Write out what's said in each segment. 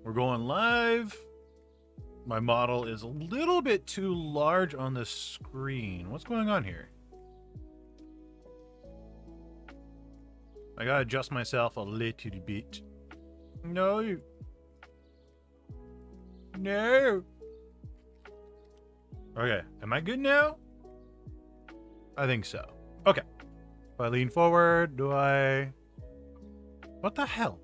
We're going live. My model is a little bit too large on the screen. What's going on here? I gotta adjust myself a little bit. No. No. Okay, am I good now? I think so. Okay. If I lean forward, do I... What the hell?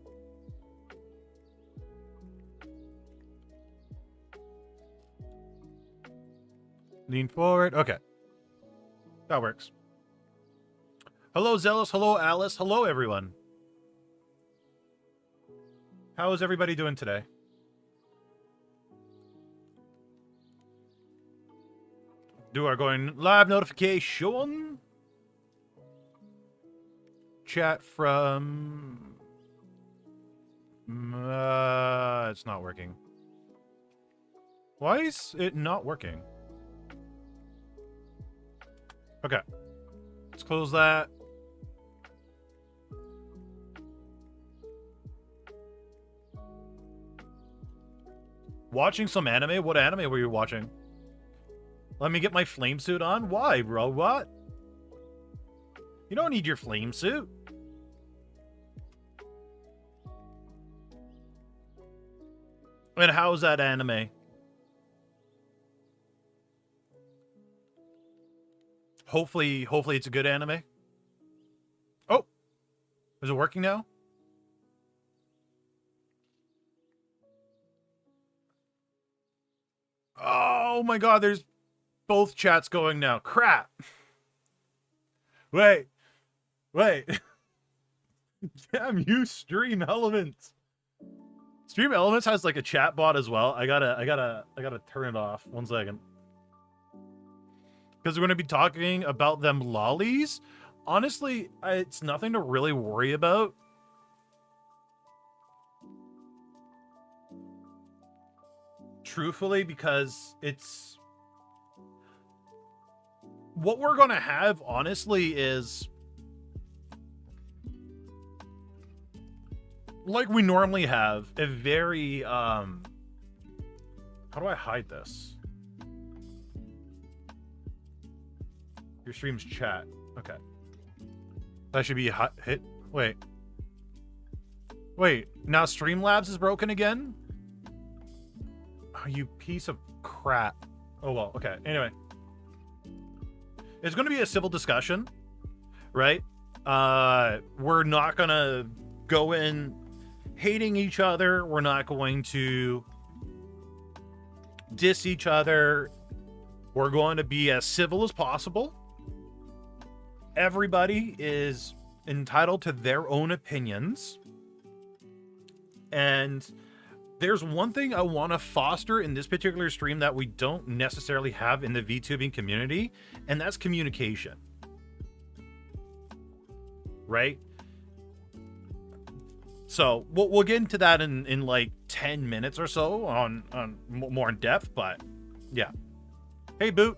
Lean forward. Okay. That works. Hello, Zealous. Hello, Alice. Hello, everyone. How is everybody doing today? Do our going live notification. Chat from... it's not working. Why is it not working? Okay. Let's close that. Watching some anime? What anime were you watching? Let me get my flame suit on? Why, bro? What? You don't need your flame suit. And how's that anime? Hopefully it's a good anime. Oh! Is it working now? Oh my god, there's both chats going now. Crap! Wait. Damn you, Stream Elements. Stream Elements has like a chat bot as well. I gotta turn it off. 1 second. Because we're going to be talking about them lollies. Honestly, it's nothing to really worry about. Truthfully, because it's... What we're going to have, honestly, is... like we normally have, a very... How do I hide this? Your stream's chat. Okay. That should be hit. Wait. Now Streamlabs is broken again? Oh, you piece of crap. Oh, well. Okay. Anyway. It's going to be a civil discussion. Right? We're not going to go in hating each other. We're not going to diss each other. We're going to be as civil as possible. Everybody is entitled to their own opinions. And there's one thing I want to foster in this particular stream that we don't necessarily have in the VTubing community, and that's communication. Right? So we'll get into that in like 10 minutes or so on more in depth, but yeah. Hey, Boot.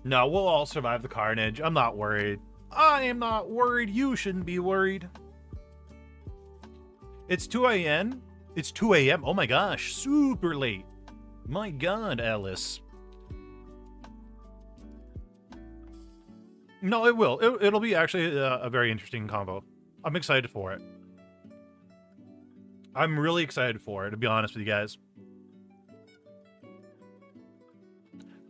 No, we'll all survive the carnage. I'm not worried. I am not worried. You shouldn't be worried. It's 2 a.m. It's 2 a.m. Oh my gosh, super late. My god, Alice. No, it will. It'll be actually a very interesting convo. I'm excited for it. I'm really excited for it, to be honest with you guys.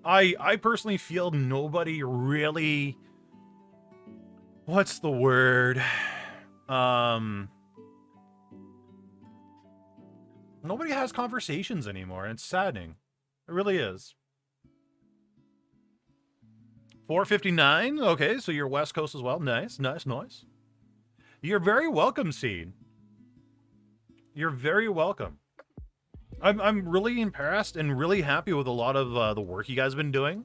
I personally feel nobody really... What's the word? Nobody has conversations anymore. It's saddening. It really is. 4:59. Okay, so you're West Coast as well. Nice. You're very welcome, Seed. You're very welcome. I'm really impressed and really happy with a lot of the work you guys have been doing.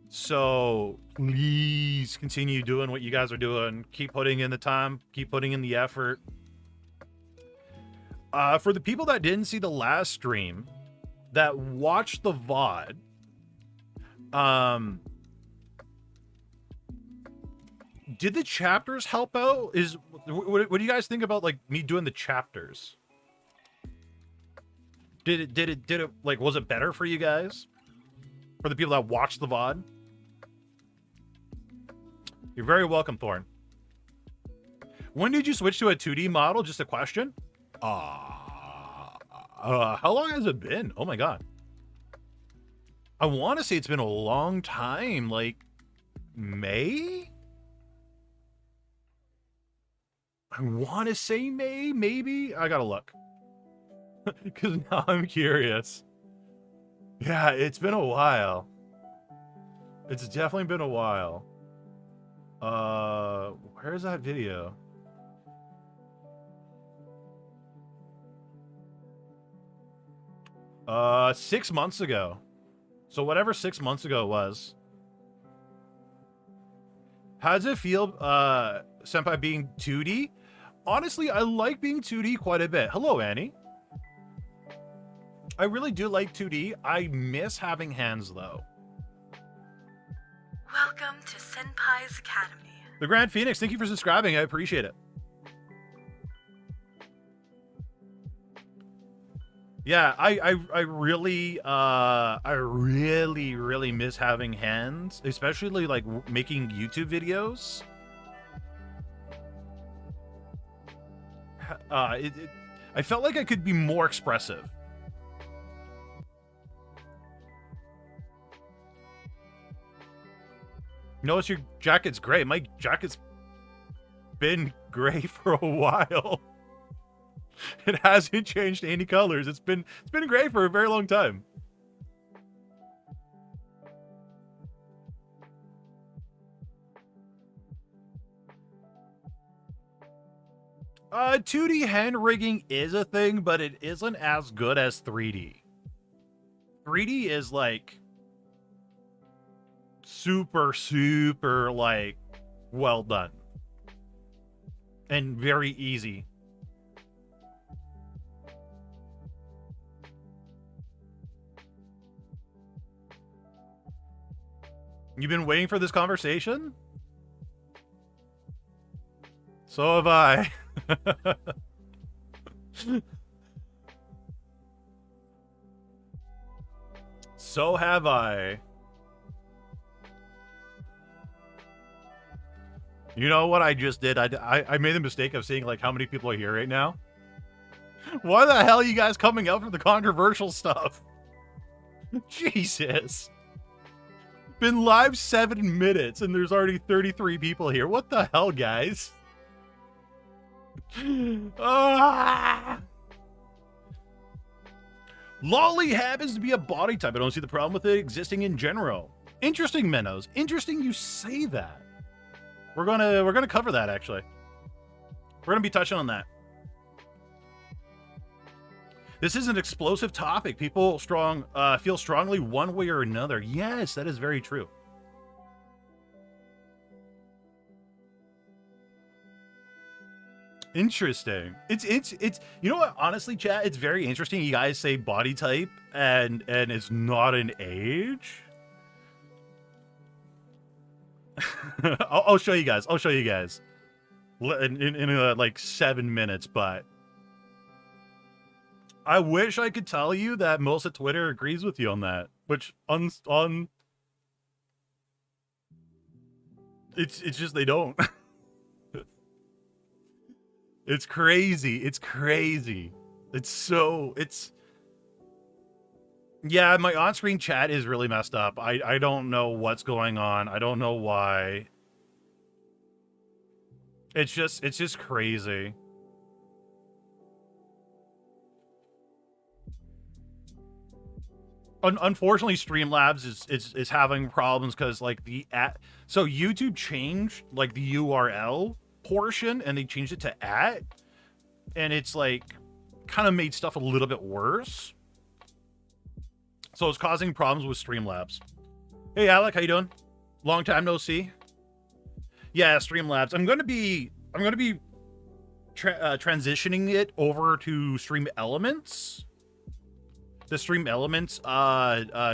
So please continue doing what you guys are doing. Keep putting in the time. Keep putting in the effort. For the people that didn't see the last stream, that watched the VOD, did the chapters help out? What do you guys think about like me doing the chapters? Did it like, was it better for you guys? For the people that watched the VOD? You're very welcome, Thorn. When did you switch to a 2D model? Just a question. How long has it been? Oh my god. I want to say it's been a long time, like May? I want to say May, maybe? I gotta look. Because now I'm curious. Yeah, it's been a while. It's definitely been a while. Where's that video? Uh, 6 months ago. So whatever 6 months ago was. How does it feel, Senpai, being 2D? Honestly, I like being 2D quite a bit. Hello, Annie. I really do like 2D. I miss having hands, though. Welcome to Senpai's Academy. The Grand Phoenix, thank you for subscribing. I appreciate it. Yeah, I really miss having hands, especially like making YouTube videos. I felt like I could be more expressive. Notice your jacket's gray. My jacket's been gray for a while. It hasn't changed any colors. It's been gray for a very long time. Uh, 2D hand rigging is a thing, but it isn't as good as 3D. 3D is like super like well done and very easy. You've been waiting for this conversation? So have I. So have I. You know what I just did? I made the mistake of seeing like how many people are here right now. Why the hell are you guys coming out for the controversial stuff? Jesus. Been live 7 minutes and there's already 33 people here. What the hell, guys? Ah! Loli happens to be a body type. I don't see the problem with it existing in general. Interesting, Minnows. Interesting you say that. We're gonna cover that actually. We're gonna be touching on that. This is an explosive topic. People feel strongly one way or another. Yes, that is very true. Interesting. It's you know what, honestly, chat, it's very interesting. You guys say body type and it's not an age. I'll show you guys. I'll show you guys in like 7 minutes, but I wish I could tell you that most of Twitter agrees with you on that, which it's just they don't. It's crazy. It's crazy. Yeah, my on-screen chat is really messed up. I don't know what's going on. I don't know why. It's just crazy. Unfortunately, Streamlabs is having problems because like so YouTube changed like the URL portion and they changed it to @ and it's like kind of made stuff a little bit worse. So it's causing problems with Streamlabs. Hey Alec, how you doing? Long time no see. Yeah, Streamlabs. I'm gonna be transitioning it over to Stream Elements. The Stream Elements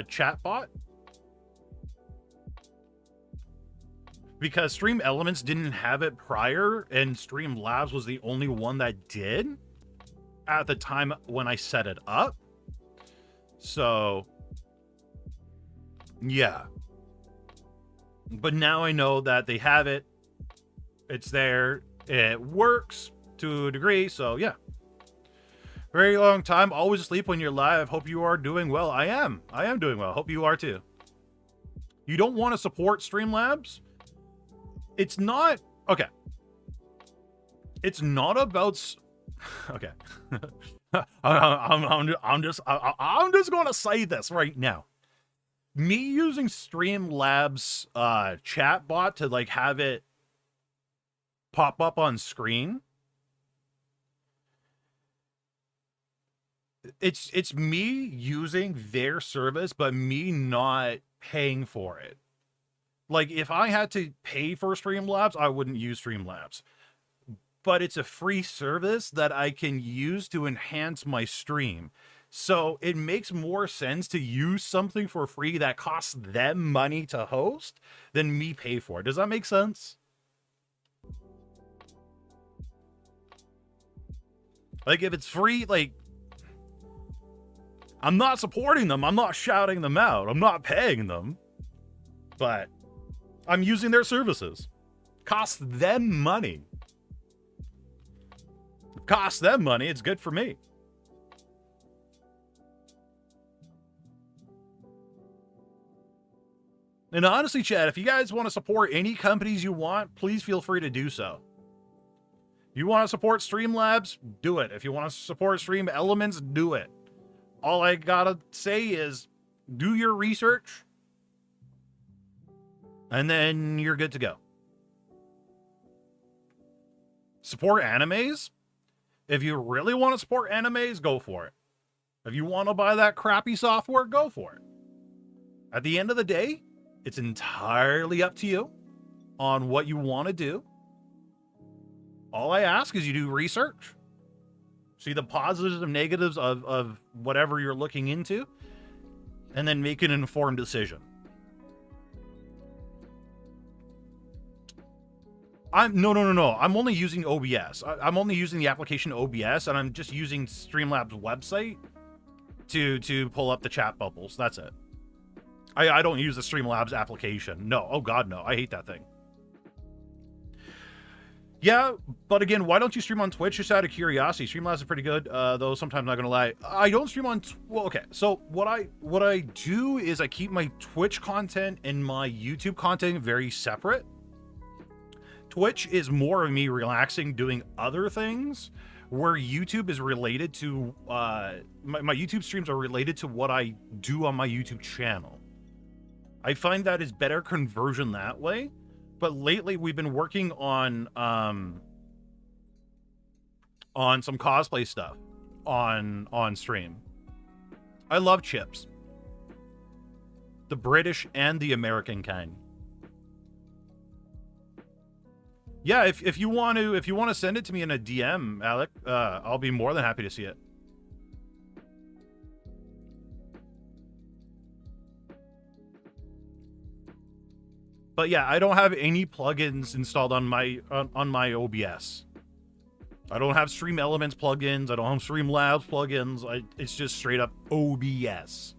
chat bot. because Stream Elements didn't have it prior, and Streamlabs was the only one that did at the time when I set it up. So, yeah. But now I know that they have it. It's there. It works to a degree. So, yeah. Very long time. Always asleep when you're live. Hope you are doing well. I am. I am doing well. Hope you are too. You don't want to support Streamlabs? It's not... Okay. It's not about... Okay. I'm just going to say this right now. Me using Streamlabs chatbot to like have it pop up on screen. It's me using their service, but me not paying for it. Like if I had to pay for Streamlabs, I wouldn't use Streamlabs. But it's a free service that I can use to enhance my stream. So it makes more sense to use something for free that costs them money to host than me pay for it. Does that make sense? Like if it's free, like I'm not supporting them. I'm not shouting them out. I'm not paying them. But I'm using their services. Costs them money. Costs them money. It's good for me. And honestly, Chad, if you guys want to support any companies you want, please feel free to do so. You want to support Streamlabs? Do it. If you want to support Stream Elements, do it. All I gotta say is do your research and then you're good to go. Support animes? If you really want to support animes, go for it. If you want to buy that crappy software, go for it. At the end of the day, it's entirely up to you on what you want to do. All I ask is you do research. See the positives and negatives of whatever you're looking into, and then make an informed decision. No. I'm only using OBS. I'm only using the application OBS, and I'm just using Streamlabs website to pull up the chat bubbles. That's it. I don't use the Streamlabs application. No. Oh God, no. I hate that thing. Yeah, but again, why don't you stream on Twitch? Just out of curiosity. Streamlabs is pretty good, though sometimes, not gonna lie, I don't stream on... Well, okay, so what I do is I keep my Twitch content and my YouTube content very separate. Twitch is more of me relaxing, doing other things, where YouTube is related to... my YouTube streams are related to what I do on my YouTube channel. I find that is better conversion that way. But lately, we've been working on some cosplay stuff on stream. I love chips, the British and the American kind. Yeah, if you want to send it to me in a DM, Alec, I'll be more than happy to see it. But yeah, I don't have any plugins installed on my OBS. I don't have Stream Elements plugins. I don't have Streamlabs plugins. It's just straight up OBS.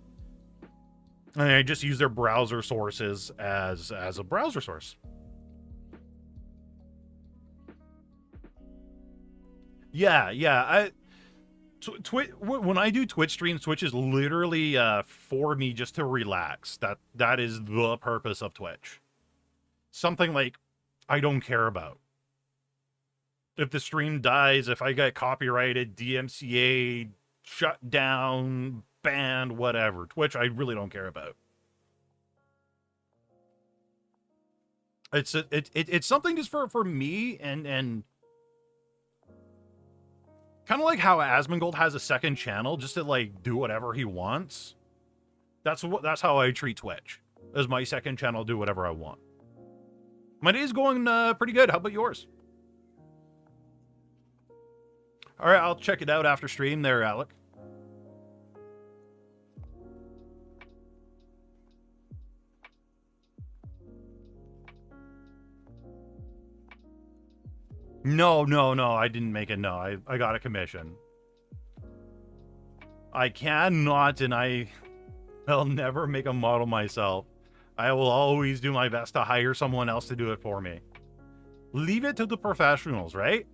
And I just use their browser sources as a browser source. Yeah. When I do Twitch streams, Twitch is literally for me just to relax. That is the purpose of Twitch. Something like I don't care about. If the stream dies, if I get copyrighted, DMCA, shut down, banned, whatever. Twitch, I really don't care about. It's something just for me and kind of like how Asmongold has a second channel just to like do whatever he wants. That's how I treat Twitch. As my second channel, do whatever I want. My day's going pretty good. How about yours? All right, I'll check it out after stream there, Alec. No, no, no, I didn't make it. No, I got a commission. I cannot, and I'll never make a model myself. I will always do my best to hire someone else to do it for me. Leave it to the professionals, right?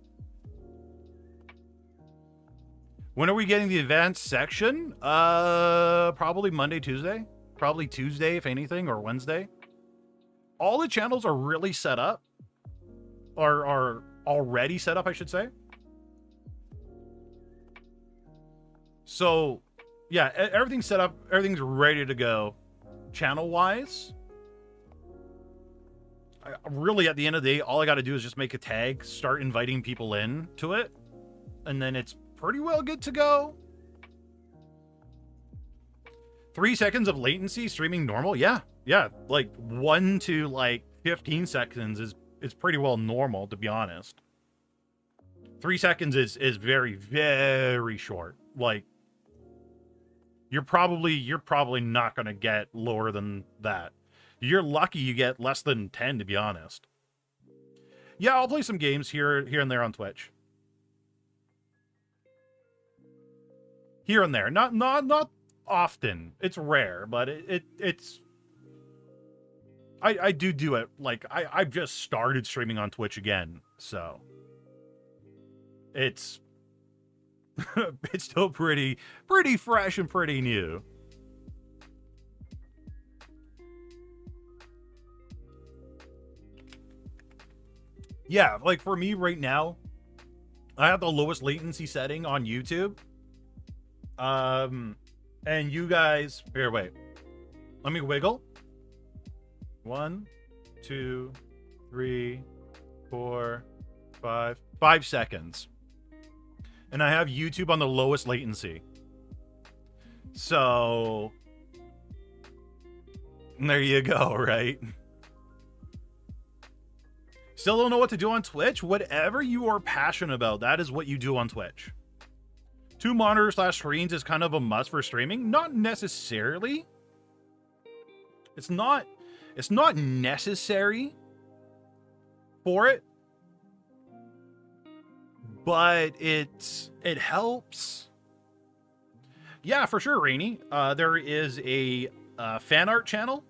When are we getting the advanced section? Probably Monday, Tuesday. Probably Tuesday, if anything, or Wednesday. All the channels are really set up. Are already set up, I should say. So, yeah, everything's set up. Everything's ready to go. Channel-wise, really, at the end of the day, all I got to do is just make a tag, start inviting people in to it, and then it's pretty well good to go. 3 seconds of latency streaming normal? Yeah, like 1 to like 15 seconds is pretty well normal, to be honest. 3 seconds is very, very short. Like, you're probably not going to get lower than that. You're lucky you get less than 10, to be honest. Yeah, I'll play some games here and there on Twitch. Here and there. Not often. It's rare, but it's I do it. Like, I've just started streaming on Twitch again, so it's it's still pretty fresh and pretty new. Yeah, like for me right now, I have the lowest latency setting on YouTube. And you guys, here, wait. Let me wiggle. 1, 2, 3, 4, 5. 5 seconds. And I have YouTube on the lowest latency. So, there you go, right? Still don't know what to do on Twitch? Whatever you are passionate about, that is what you do on Twitch. 2 monitors / screens is kind of a must for streaming. Not necessarily. It's not necessary for it. But it helps. Yeah, for sure, Rainy. There is a fan art channel.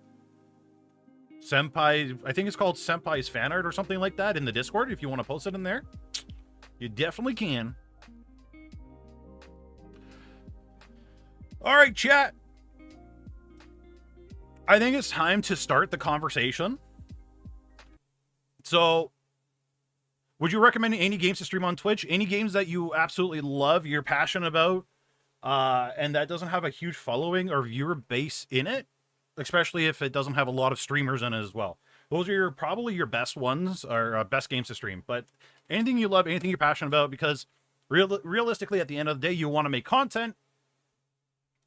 Senpai, I think it's called Senpai's Fan Art or something like that in the Discord. If you want to post it in there, you definitely can. All right, chat. I think it's time to start the conversation. So, would you recommend any games to stream on Twitch? Any games that you absolutely love, you're passionate about, and that doesn't have a huge following or viewer base in it, especially if it doesn't have a lot of streamers in it as well. Those are probably your best ones, or best games to stream. But anything you love, anything you're passionate about, because realistically, at the end of the day, you want to make content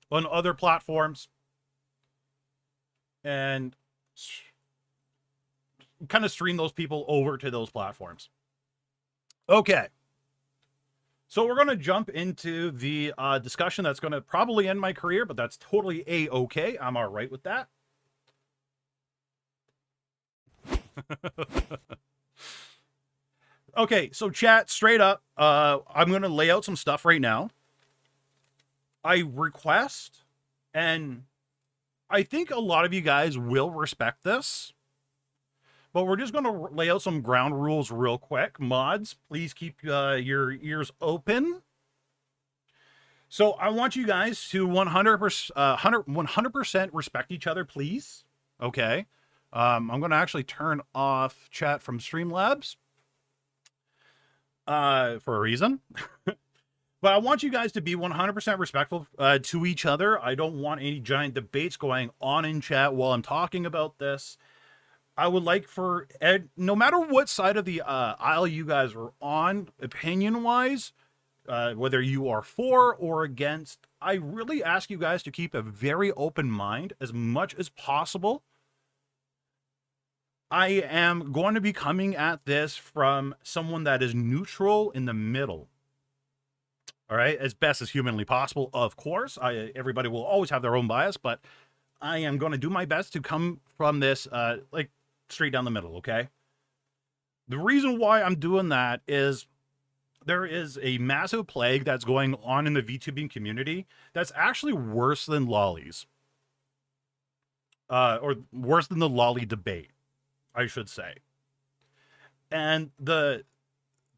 on other platforms and kind of stream those people over to those platforms. Okay. So we're going to jump into the discussion that's going to probably end my career, but that's totally A-okay. I'm all right with that. Okay, so chat, straight up, I'm going to lay out some stuff right now. I request, and I think a lot of you guys will respect this, but we're just going to lay out some ground rules real quick. Mods, please keep your ears open. So I want you guys to 100% respect each other, please. Okay. I'm going to actually turn off chat from Streamlabs for a reason. But I want you guys to be 100% respectful to each other. I don't want any giant debates going on in chat while I'm talking about this. I would like for, no matter what side of the aisle you guys are on, opinion-wise, whether you are for or against, I really ask you guys to keep a very open mind as much as possible. I am going to be coming at this from someone that is neutral in the middle. All right, as best as humanly possible, of course. Everybody will always have their own bias, but I am going to do my best to come from this, like, straight down the middle, okay? The reason why I'm doing that is there is a massive plague that's going on in the VTubing community that's actually worse than lollies. Or worse than the lolly debate, I should say. And the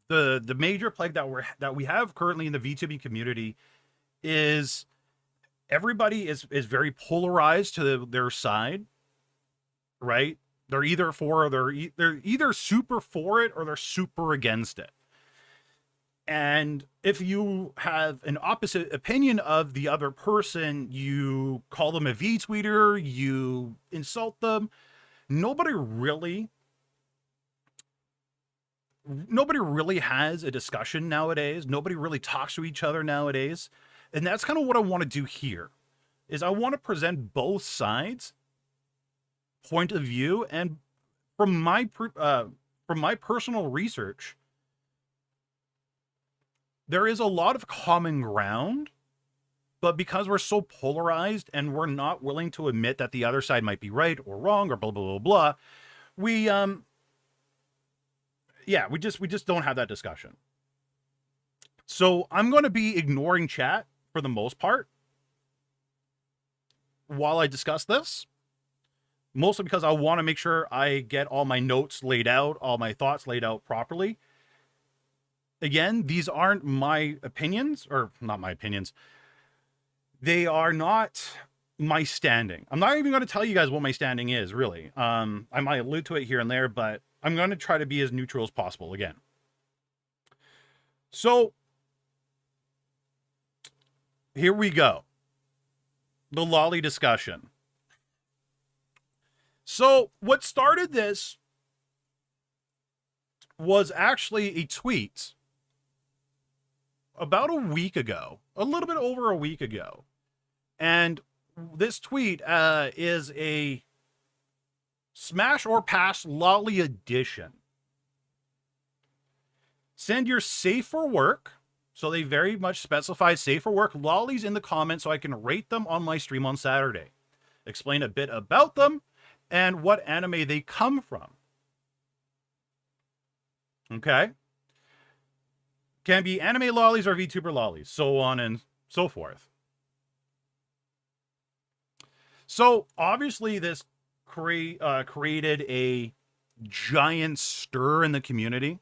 major plague that we have currently in the VTubing community is everybody is very polarized to their side, right? They're either for or they're either super for it or they're super against it. And if you have an opposite opinion of the other person, you call them a V-tweeter, you insult them. Nobody really has a discussion nowadays. Nobody really talks to each other nowadays. And that's kind of what I want to do here is I want to present both sides point of view. And from my personal research, there is a lot of common ground, but because we're so polarized and we're not willing to admit that the other side might be right or wrong or blah, blah, blah, blah, we just don't have that discussion. So I'm going to be ignoring chat for the most part while I discuss this, mostly because I want to make sure I get all my notes laid out, all my thoughts laid out properly. Again, these aren't my opinions, or not my opinions. They are not my standing. I'm not even going to tell you guys what my standing is, really. I might allude to it here and there, but I'm going to try to be as neutral as possible again. So, here we go. The lolly discussion. So, what started this was actually a tweet about a week ago, a little bit over a week ago. And this tweet is a smash or pass lolly edition. Send your safe for work. So they very much specify safe for work lollies in the comments so I can rate them on my stream on Saturday. Explain a bit about them and what anime they come from. Okay. Can be anime lollies or VTuber lollies, so on and so forth. So obviously this created a giant stir in the community.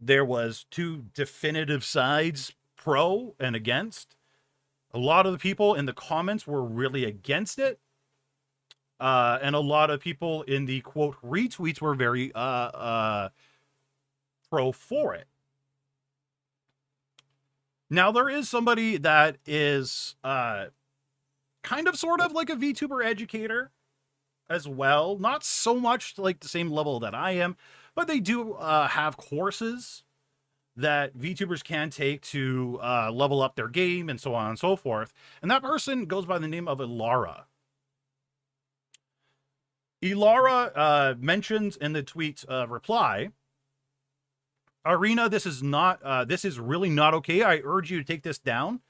There was two definitive sides, pro and against. A lot of the people in the comments were really against it. And a lot of people in the quote retweets were very pro for it. Now, there is somebody that is kind of sort of like a VTuber educator as well. Not so much like the same level that I am, but they do have courses that VTubers can take to level up their game and so on and so forth. And that person goes by the name of Ilara. Ilara mentions in the tweet's reply, Arena, this is really not okay. I urge you to take this down.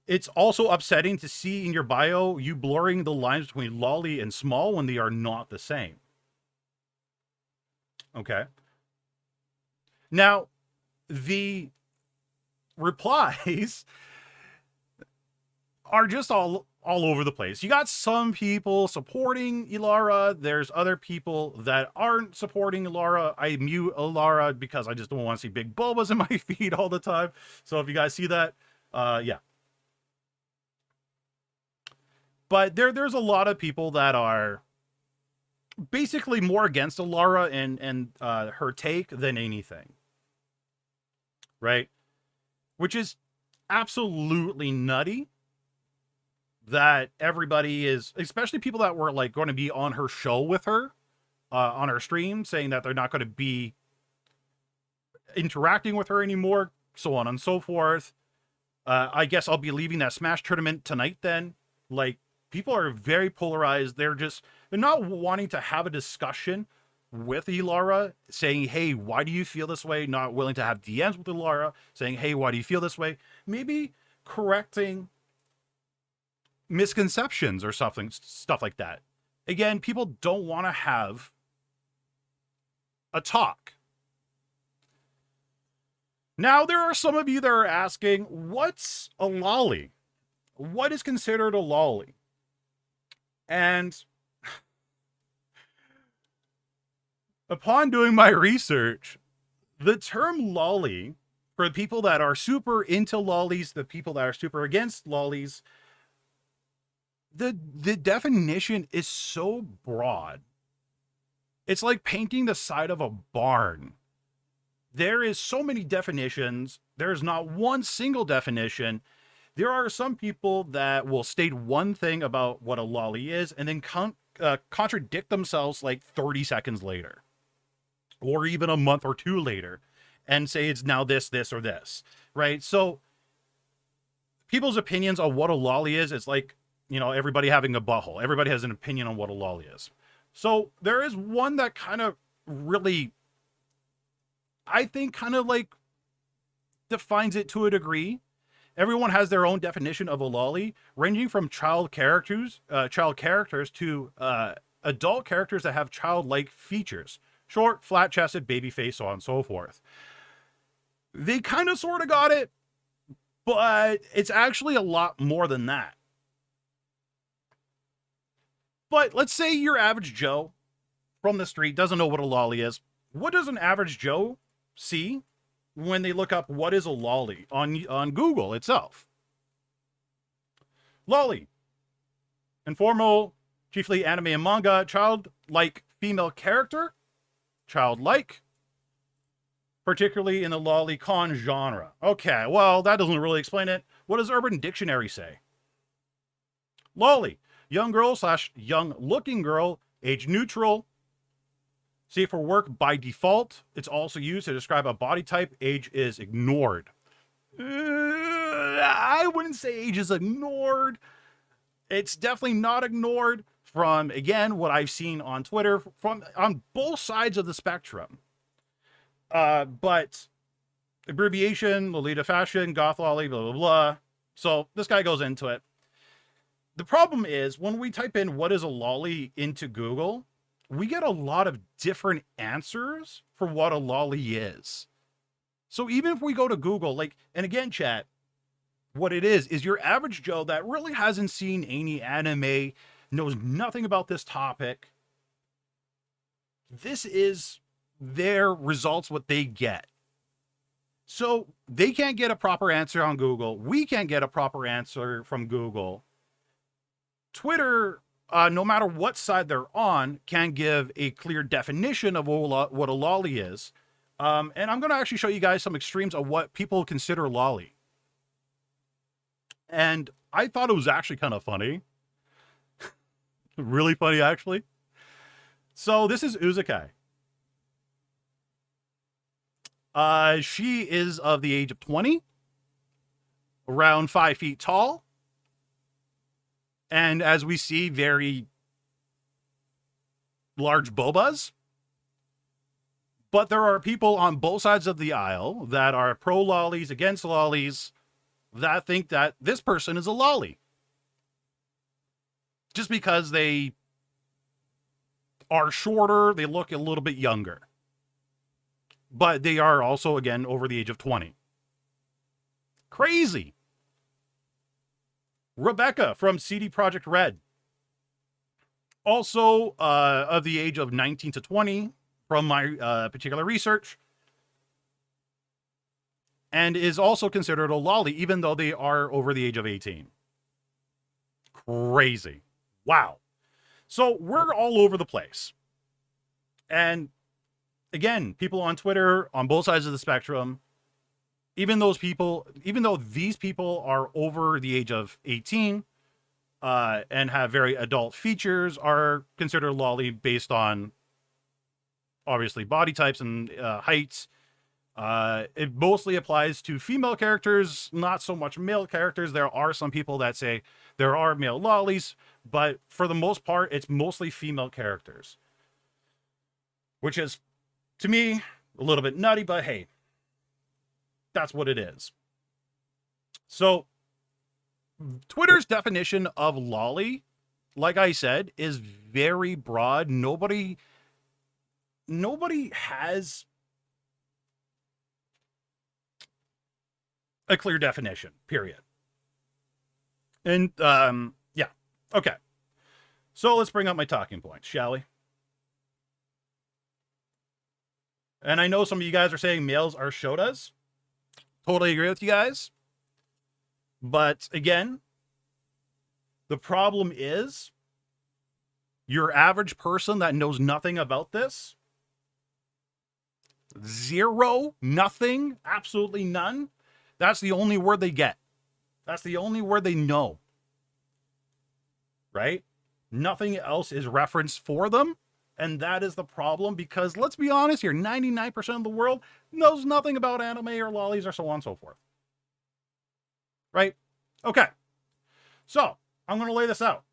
It's also upsetting to see in your bio you blurring the lines between lolly and small when they are not the same. Okay. Now, the replies are just all over the place. You got some people supporting Ilara. There's other people that aren't supporting Ilara. I mute Ilara because I just don't want to see big bulbas in my feed all the time. So if you guys see that, yeah. But there's a lot of people that are basically more against Ilara and her take than anything. Right? Which is absolutely nutty. That everybody is, especially people that were like going to be on her show with her, on her stream, saying that they're not going to be interacting with her anymore, so on and so forth. I guess I'll be leaving that Smash tournament tonight then. Like, people are very polarized. They're not wanting to have a discussion with Ilara, saying, hey, why do you feel this way? Not willing to have DMs with Ilara, saying, hey, why do you feel this way? Maybe correcting misconceptions or stuff like that. Again, people don't want to have a talk. Now, there are some of you that are asking, what's a lolly? What is considered a lolly? And upon doing my research, the term lolly, for the people that are super into lollies, the people that are super against lollies, the definition is so broad. It's like painting the side of a barn. There is so many definitions. There's not one single definition. There are some people that will state one thing about what a lolly is and then contradict themselves like 30 seconds later, or even a month or two later, and say it's now this, this, or this, right? So people's opinions on what a lolly is, it's like, you know, everybody having a butthole. Everybody has an opinion on what a lolly is. So there is one that kind of really, I think, kind of like defines it to a degree. Everyone has their own definition of a lolly, ranging from child characters to adult characters that have childlike features. Short, flat-chested, baby face, so on and so forth. They kind of sort of got it, but it's actually a lot more than that. But let's say your average Joe from the street doesn't know what a lolly is. What does an average Joe see when they look up what is a lolly on Google itself? Lolly, informal, chiefly anime and manga, childlike female character, childlike, particularly in the lolicon genre. Okay, well, that doesn't really explain it. What does Urban Dictionary say? Lolly, young girl / young looking girl, age neutral, safe for work by default. It's also used to describe a body type. Age is ignored. I wouldn't say age is ignored. It's definitely not ignored from, again, what I've seen on Twitter from on both sides of the spectrum. But abbreviation, Lolita fashion, goth lolly, blah, blah, blah. So this guy goes into it. The problem is when we type in what is a lolly into Google, we get a lot of different answers for what a lolly is. So even if we go to Google, like, and again, chat, what it is your average Joe that really hasn't seen any anime, knows nothing about this topic. This is their results, what they get. So they can't get a proper answer on Google. We can't get a proper answer from Google. Twitter, no matter what side they're on, can give a clear definition of what a lolly is. And I'm going to actually show you guys some extremes of what people consider lolly. And I thought it was actually kind of funny. Really funny, actually. So this is Uzukai. She is of the age of 20, around 5 feet tall. And as we see, very large bobas. But there are people on both sides of the aisle that are pro lollies, against lollies, that think that this person is a lolly. Just because they are shorter, they look a little bit younger. But they are also, again, over the age of 20. Crazy. Rebecca from CD Projekt Red. Also of the age of 19 to 20 from my particular research. And is also considered a lolly, even though they are over the age of 18. Crazy. Wow. So we're all over the place. And again, people on Twitter, on both sides of the spectrum, even though these people are over the age of 18 and have very adult features, are considered lolly based on, obviously, body types and heights. It mostly applies to female characters, not so much male characters. There are some people that say there are male lollies, but for the most part, it's mostly female characters. Which is, to me, a little bit nutty, but hey, that's what it is. So, Twitter's definition of lolly, like I said, is very broad. Nobody nobody has a clear definition, period. And yeah. Okay. So let's bring up my talking points, shall we? And I know some of you guys are saying males are shotas. Totally agree with you guys. But again, the problem is your average person that knows nothing about this, zero, nothing, absolutely none, that's the only word they get. That's the only word they know. Right? Nothing else is referenced for them. And that is the problem because let's be honest here, 99% of the world knows nothing about anime or lollies or so on and so forth. Right? Okay. So I'm going to lay this out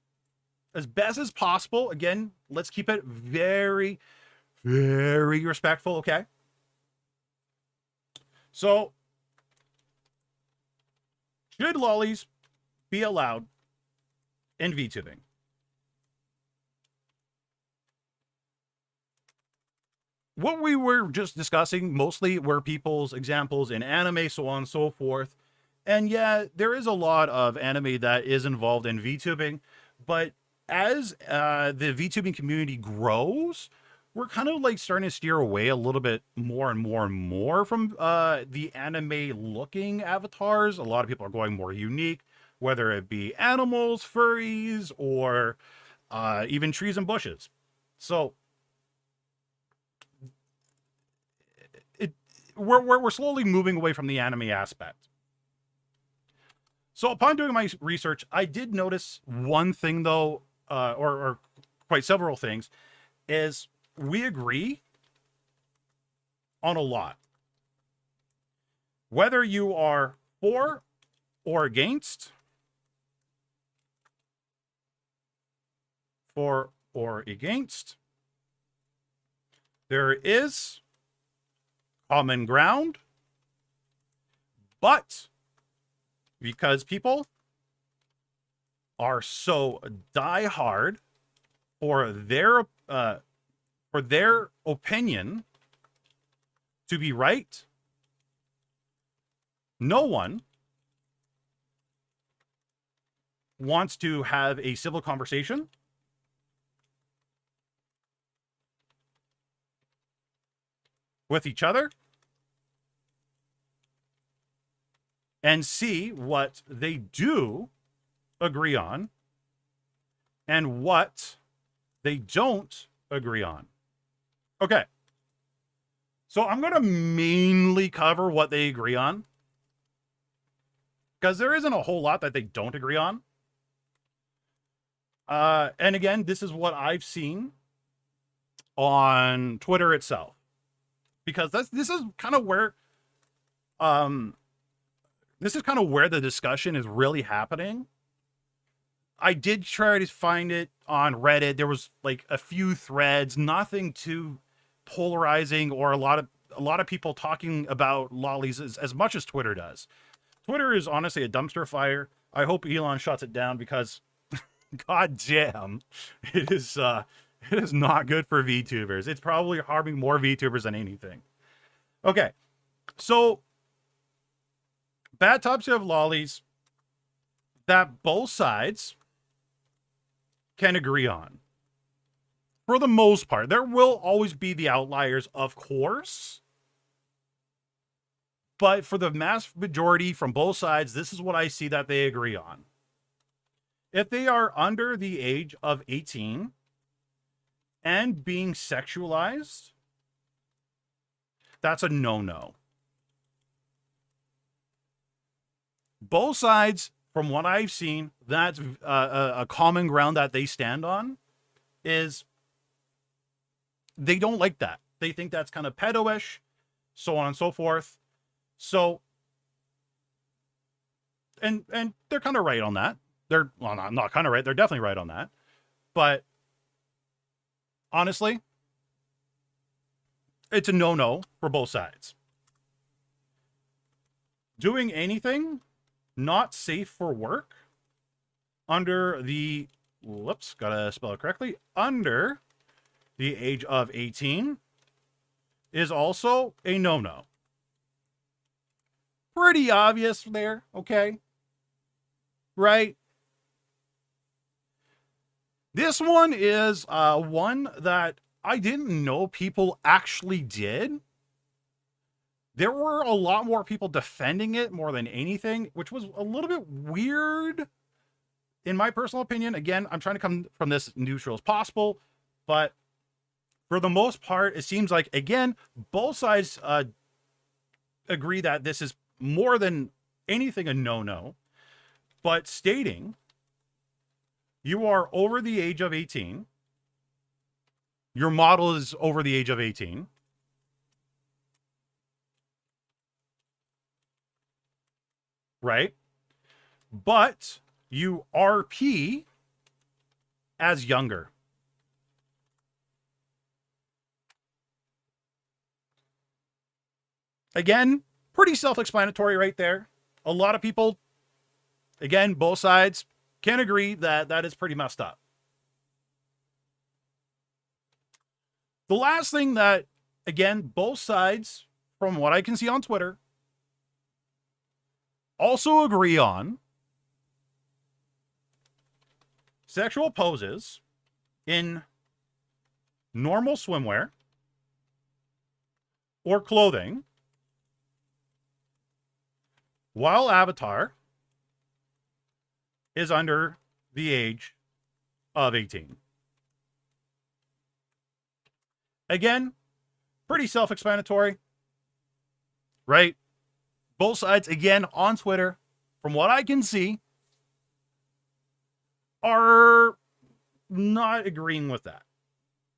as best as possible. Again, let's keep it very, very respectful. Okay. So should lollies be allowed in VTubing? What we were just discussing mostly were people's examples in anime, so on and so forth. And yeah, there is a lot of anime that is involved in VTubing, but as the VTubing community grows, we're kind of like starting to steer away a little bit more and more and more from the anime looking avatars. A lot of people are going more unique, whether it be animals, furries, or even trees and bushes. So we're slowly moving away from the anime aspect. So upon doing my research, I did notice one thing though, or quite several things, is we agree on a lot. Whether you are for or against, there is common ground, but because people are so diehard for their opinion to be right, no one wants to have a civil conversation with each other and see what they do agree on and what they don't agree on. Okay. So I'm going to mainly cover what they agree on because there isn't a whole lot that they don't agree on. And again, this is what I've seen on Twitter itself, because this is kind of where the discussion is really happening. I did try to find it on Reddit. There was like a few threads, nothing too polarizing, or a lot of people talking about lollies as much as Twitter does. Twitter is honestly a dumpster fire. I hope Elon shuts it down because god damn, it is not good for VTubers. It's probably harming more VTubers than anything. Okay. So bad types of lollies that both sides can agree on. For the most part, there will always be the outliers, of course. But for the mass majority from both sides, this is what I see that they agree on. If they are under the age of 18 and being sexualized, that's a no-no. Both sides, from what I've seen, that's a common ground that they stand on, is they don't like that. They think that's kind of pedo-ish, so on and so forth. So, and they're kind of right on that. They're, well, not kind of right. They're definitely right on that. But honestly, it's a no-no for both sides. Doing anything not safe for work under the, whoops, gotta spell it correctly, under the age of 18 is also a no-no. Pretty obvious there, okay? Right? This one is one that I didn't know people actually did. There were a lot more people defending it more than anything, which was a little bit weird in my personal opinion. Again, I'm trying to come from this neutral as possible, but for the most part, it seems like, again, both sides agree that this is more than anything a no-no, but stating you are over the age of 18, your model is over the age of 18, right? But you RP as younger. Again, pretty self-explanatory right there. A lot of people, again, both sides can agree that that is pretty messed up. The last thing that, again, both sides, from what I can see on Twitter, also agree on: sexual poses in normal swimwear or clothing while avatar is under the age of 18. Again, pretty self-explanatory, right? Both sides, again, on Twitter, from what I can see, are not agreeing with that,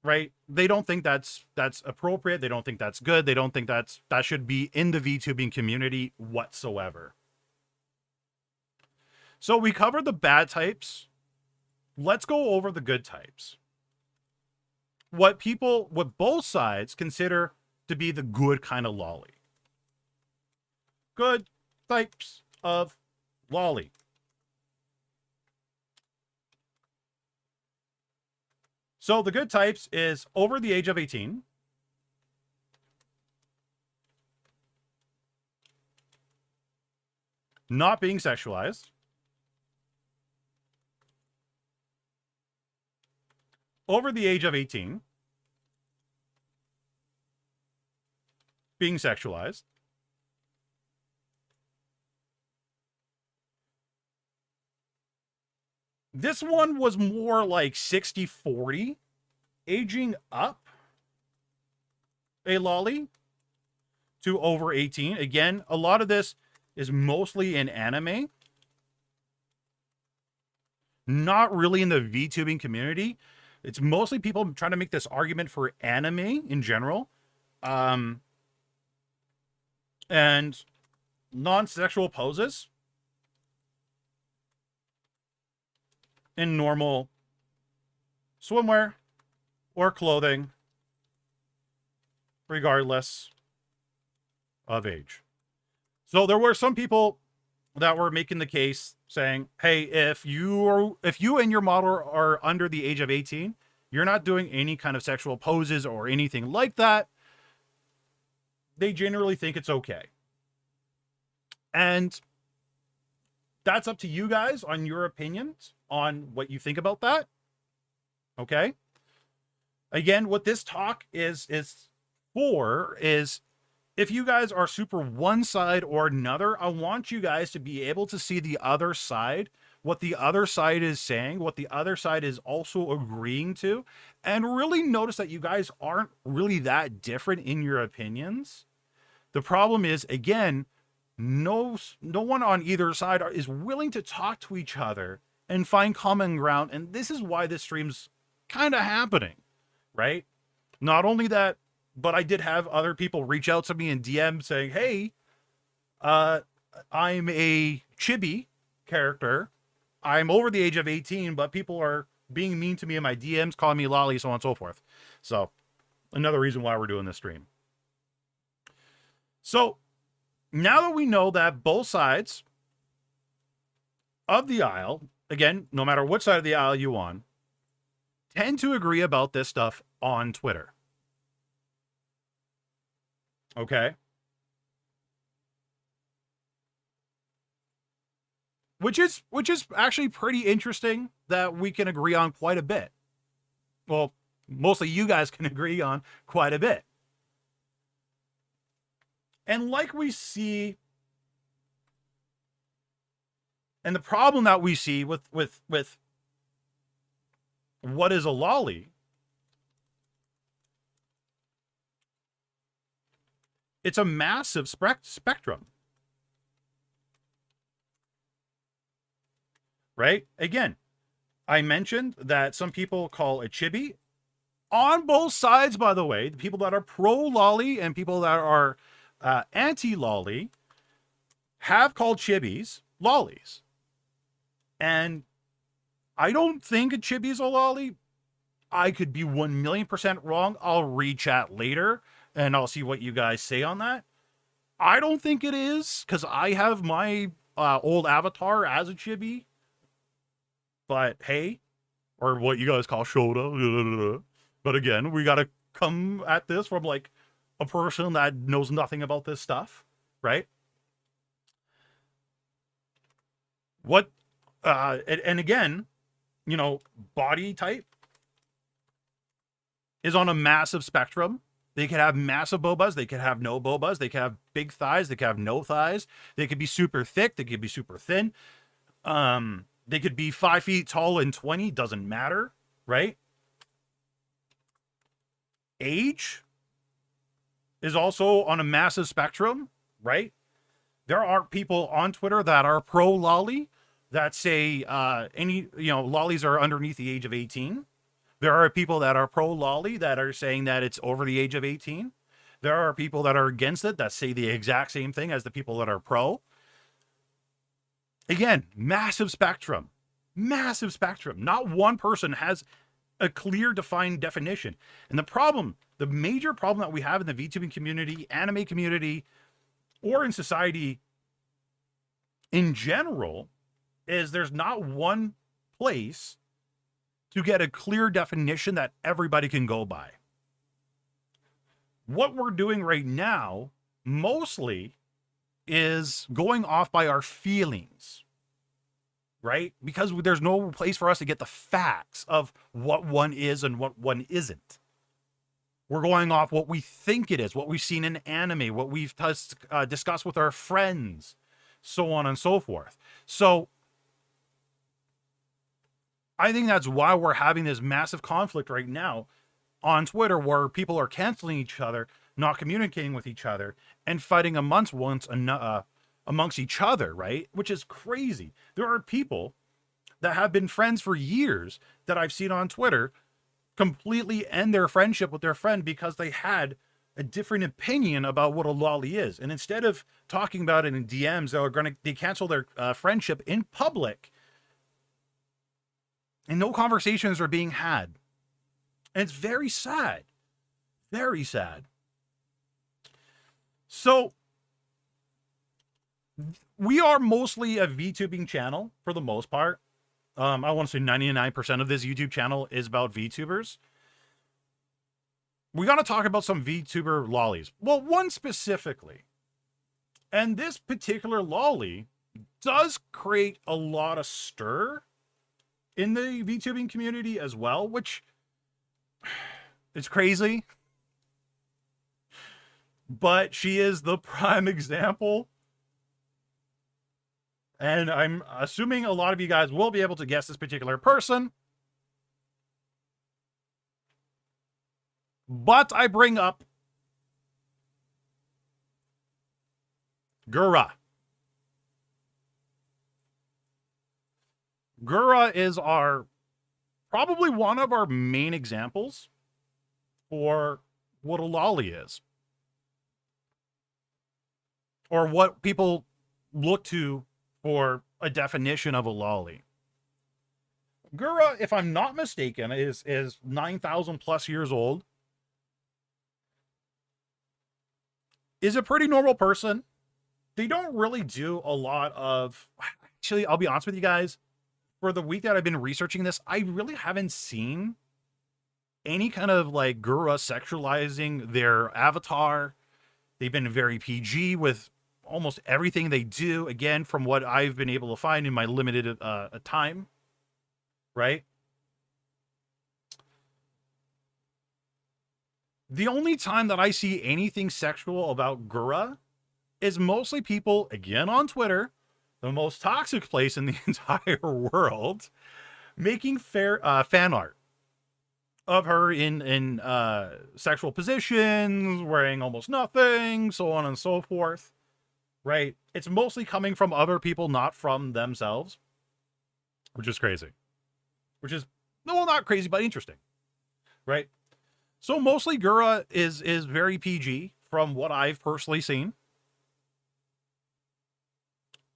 right? They don't think that's appropriate. They don't think that's good. They don't think that should be in the VTubing community whatsoever. So we covered the bad types. Let's go over the good types. What both sides consider to be the good kind of lolly. Good types of lolly. So the good types is over the age of 18, not being sexualized, over the age of 18, being sexualized, this one was more like 60-40, aging up a lolly to over 18. Again, a lot of this is mostly in anime, not really in the VTubing community. It's mostly people trying to make this argument for anime in general. And non-sexual poses in normal swimwear or clothing, regardless of age. So there were some people that were making the case saying, hey, if you and your model are under the age of 18, you're not doing any kind of sexual poses or anything like that. They generally think it's okay. And that's up to you guys on your opinions on what you think about that. Okay. Again, what this talk is for is, if you guys are super one side or another, I want you guys to be able to see the other side, what the other side is saying, what the other side is also agreeing to, and really notice that you guys aren't really that different in your opinions. The problem is, again, no one on either side is willing to talk to each other and find common ground. And this is why this stream's kind of happening, right? Not only that, but I did have other people reach out to me in DM saying, hey, I'm a chibi character. I'm over the age of 18, but people are being mean to me in my DMs, calling me lolly, so on and so forth. So another reason why we're doing this stream. So now that we know that both sides of the aisle, again, no matter what side of the aisle you on, tend to agree about this stuff on Twitter. Okay. Which is actually pretty interesting that we can agree on quite a bit. Well, mostly you guys can agree on quite a bit. And like we see, and the problem that we see with what is a lolly, it's a massive spectrum. Right? Again, I mentioned that some people call it chibi. On both sides, by the way, the people that are pro-lolly and people that are anti-lolly have called chibis lollies. And I don't think a chibi is a lolly. I could be 1,000,000% wrong. I'll read chat later and I'll see what you guys say on that. I don't think it is because I have my old avatar as a chibi. But hey, or what you guys call Shoda. But again, we got to come at this from like a person that knows nothing about this stuff, right? What, and again, you know, body type is on a massive spectrum. They could have massive bobas. They could have no bobas. They could have big thighs. They could have no thighs. They could be super thick. They could be super thin. They could be 5 feet tall and 20. Doesn't matter, right? Age is also on a massive spectrum, right? There are people on Twitter that are pro lolly that say lollies are underneath the age of 18. There are people that are pro lolly that are saying that it's over the age of 18. There are people that are against it that say the exact same thing as the people that are pro. Again, massive spectrum. Massive spectrum. Not one person has a clear defined definition. And the major problem that we have in the VTubing community, anime community, or in society in general, is there's not one place to get a clear definition that everybody can go by. What we're doing right now, mostly, is going off by our feelings, right? Because there's no place for us to get the facts of what one is and what one isn't. We're going off what we think it is, what we've seen in anime, what we've discussed with our friends, so on and so forth. So I think that's why we're having this massive conflict right now on Twitter, where people are canceling each other, not communicating with each other, and fighting amongst each other, right? Which is crazy. There are people that have been friends for years that I've seen on Twitter completely end their friendship with their friend because they had a different opinion about what a lolly is. And instead of talking about it in DMs, they cancel their friendship in public, and no conversations are being had. And it's very sad. Very sad. So we are mostly a VTubing channel for the most part. I want to say 99% of this YouTube channel is about VTubers. We got to talk about some VTuber lollies. Well, one specifically. And this particular lolly does create a lot of stir in the VTubing community as well, which is crazy. But she is the prime example. And I'm assuming a lot of you guys will be able to guess this particular person. But I bring up Gura. Gura is probably one of our main examples for what a lolly is. Or what people look to for a definition of a lolly. Gura, if I'm not mistaken, is 9,000 plus years old. Is a pretty normal person. They don't really do a lot of... Actually, I'll be honest with you guys. For the week that I've been researching this, I really haven't seen any kind of like Gura sexualizing their avatar They've been very PG with almost everything they do. Again, from what I've been able to find in my limited time, right? The only time that I see anything sexual about Gura is mostly people, again on Twitter, the most toxic place in the entire world, making fan art of her in sexual positions, wearing almost nothing, so on and so forth, right? It's mostly coming from other people, not from themselves, which is crazy. Which is, well, not crazy, but interesting, right? So mostly Gura is very PG from what I've personally seen.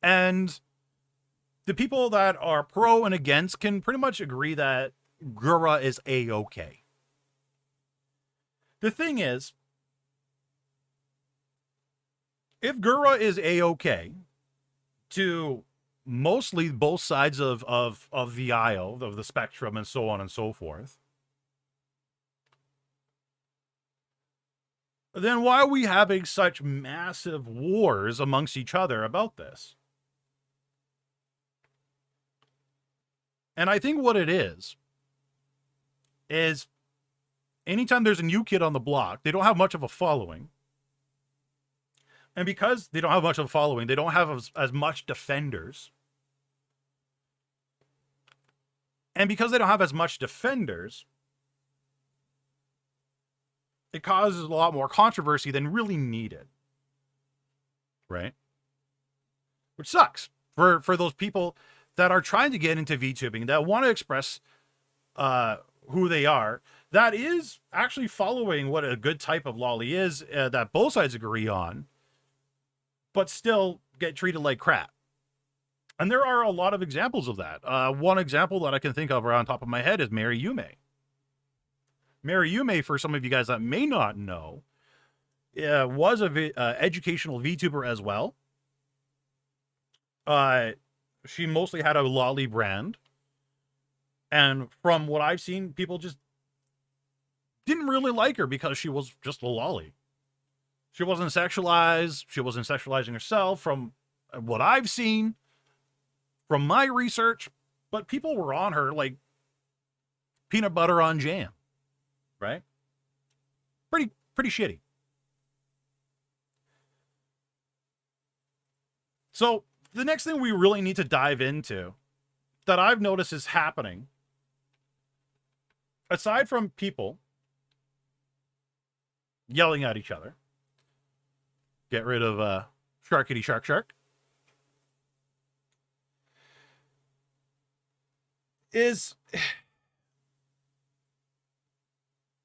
And the people that are pro and against can pretty much agree that Gura is A-okay. The thing is, if Gura is A-okay to mostly both sides of the aisle, of the spectrum, and so on and so forth, then why are we having such massive wars amongst each other about this? And I think what it is anytime there's a new kid on the block, they don't have much of a following. And because they don't have much of a following, they don't have as much defenders. And because they don't have as much defenders, it causes a lot more controversy than really needed. Right? Which sucks for those people that are trying to get into VTubing, that want to express who they are, that is actually following what a good type of lolly is, that both sides agree on, but still get treated like crap. And there are a lot of examples of that. One example that I can think of right on top of my head is Mary Yume. Mary Yume, for some of you guys that may not know, was a educational VTuber as well. She mostly had a lolly brand. And from what I've seen, people just didn't really like her because she was just a lolly. She wasn't sexualized. She wasn't sexualizing herself from what I've seen, from my research. But people were on her like peanut butter on jam. Right? Pretty shitty. So the next thing we really need to dive into that I've noticed is happening, aside from people yelling at each other, get rid of sharkity shark, is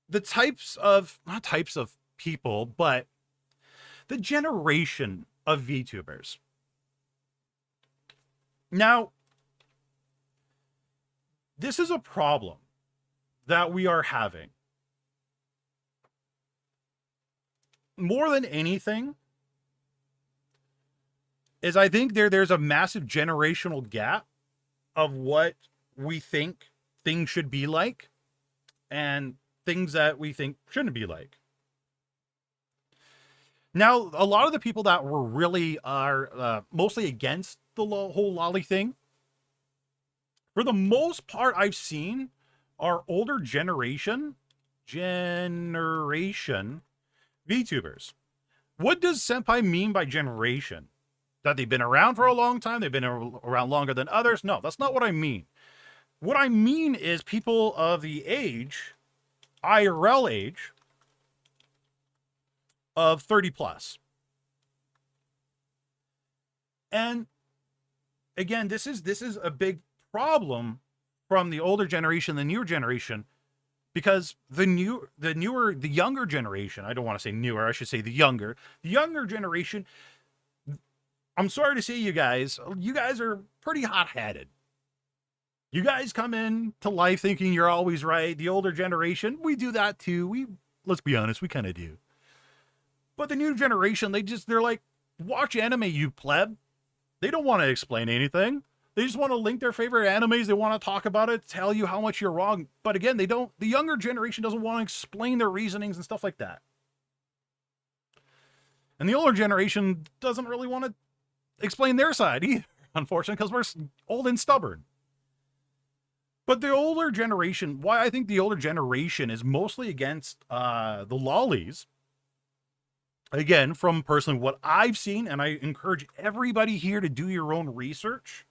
the not types of people, but the generation of VTubers. Now, this is a problem that we are having. More than anything, is I think there's a massive generational gap of what we think things should be like and things that we think shouldn't be like. Now, a lot of the people that were really are mostly against the whole lolly thing, for the most part I've seen, are older generation VTubers. What does Senpai mean by generation? That they've been around for a long time? They've been around longer than others? No, that's not what I mean. What I mean is people of the age, IRL age, of 30 plus. And again, this is a big problem from the older generation, the newer generation, because the younger generation, I don't want to say newer, I should say the younger generation, I'm sorry to say, you guys are pretty hot-headed. You guys come in to life thinking you're always right. The older generation, we do that too. Let's be honest, we kind of do. But the new generation, they're like, watch anime, you pleb. They don't want to explain anything. They just want to link their favorite animes. They want to talk about it, tell you how much you're wrong. But again, the younger generation doesn't want to explain their reasonings and stuff like that. And the older generation doesn't really want to explain their side either, unfortunately, because we're old and stubborn. But the older generation, why I think the older generation is mostly against the lollies, again, from personally what I've seen, and I encourage everybody here to do your own research.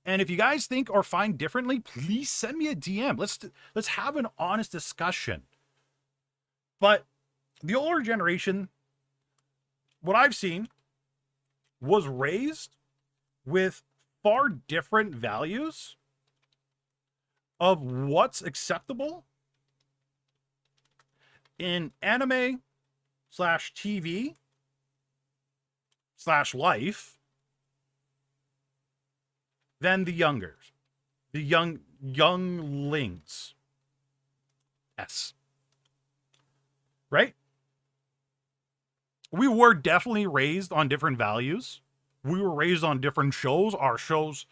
And if you guys think or find differently, please send me a DM. Let's have an honest discussion. But the older generation, what I've seen, was raised with far different values of what's acceptable in anime / TV / life than the youngers, the younglings. Yes. Right? We were definitely raised on different values. We were raised on different shows. Our shows,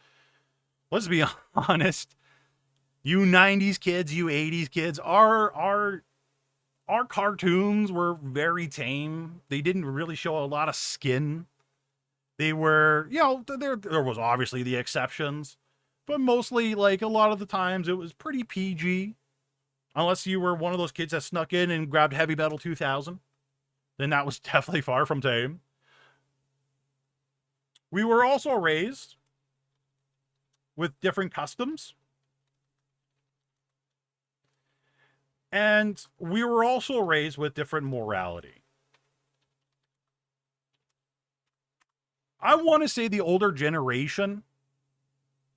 let's be honest, you 90s kids, you 80s kids, our cartoons were very tame. They didn't really show a lot of skin. They were, there was obviously the exceptions, but mostly, like, a lot of the times it was pretty PG. Unless you were one of those kids that snuck in and grabbed Heavy Metal 2000, then that was definitely far from tame. We were also raised with different customs. And we were also raised with different morality. I want to say the older generation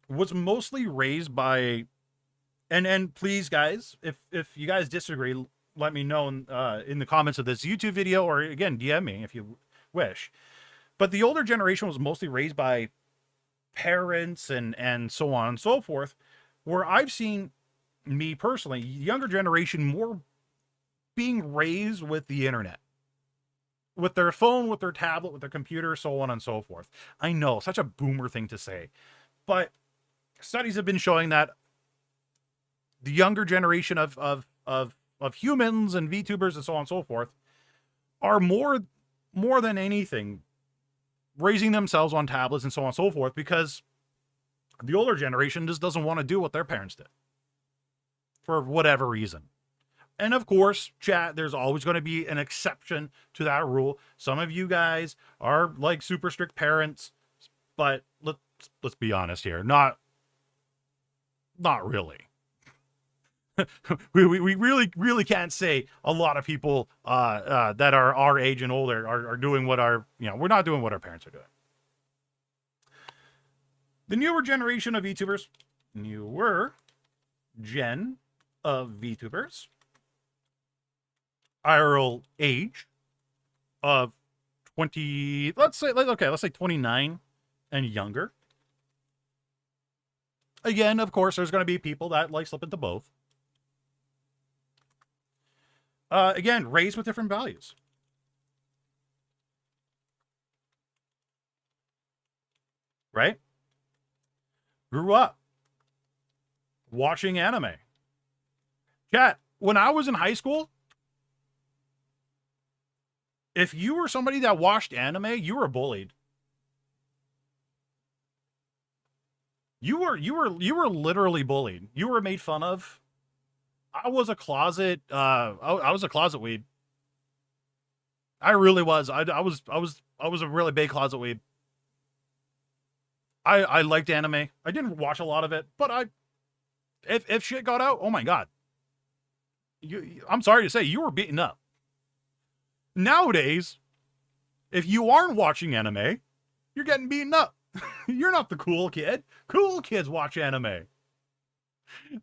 was mostly raised by, and please guys, if you guys disagree, let me know in the comments of this YouTube video, or again, DM me if you wish. But the older generation was mostly raised by parents and so on and so forth, where I've seen, me personally, younger generation more being raised with the internet, with their phone, with their tablet, with their computer, so on and so forth. I know, such a boomer thing to say, but studies have been showing that the younger generation of humans and VTubers and so on and so forth are more than anything raising themselves on tablets and so on and so forth, because the older generation just doesn't want to do what their parents did for whatever reason. And of course, chat, there's always going to be an exception to that rule. Some of you guys are like super strict parents, but let's be honest here, not really. we really can't say a lot of people that are our age and older are doing what we're not doing what our parents are doing. The newer generation of VTubers, newer gen of VTubers, IRL age of 20, let's say 29 and younger. Again, of course, there's going to be people that like slip into both. Again, raised with different values. Right? Grew up watching anime. Chat, when I was in high school, if you were somebody that watched anime, you were bullied. You were literally bullied. You were made fun of. I was a closet I was a closet weeb. I really was. I was a really big closet weeb. I liked anime. I didn't watch a lot of it, but if shit got out, oh my god. I'm sorry to say, you were beaten up. Nowadays, if you aren't watching anime, you're getting beaten up. You're not the cool kid. Cool kids watch anime.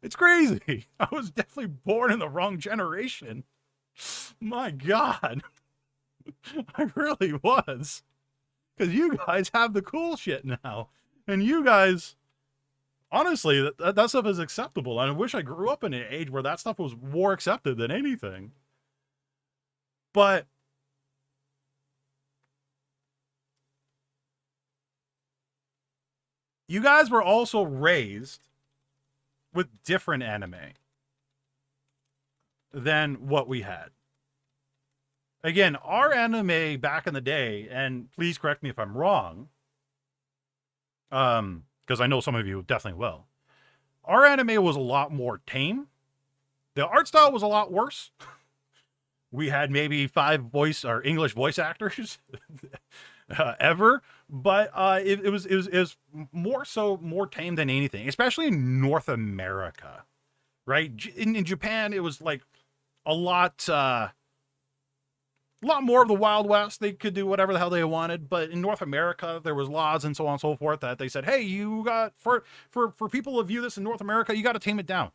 It's crazy. I was definitely born in the wrong generation. My god. I really was. Because you guys have the cool shit now. And you guys, honestly, that stuff is acceptable. And I wish I grew up in an age where that stuff was more accepted than anything. But you guys were also raised with different anime than what we had. Again, our anime back in the day, and please correct me if I'm wrong, because I know some of you definitely will. Our anime was a lot more tame. The art style was a lot worse. We had maybe 5 voice or English voice actors ever, but it was more tame than anything, especially in North America, right? In Japan, it was like a lot more of the Wild West. They could do whatever the hell they wanted, but in North America, there was laws and so on and so forth that they said, hey, you got for people to view this in North America, you got to tame it down.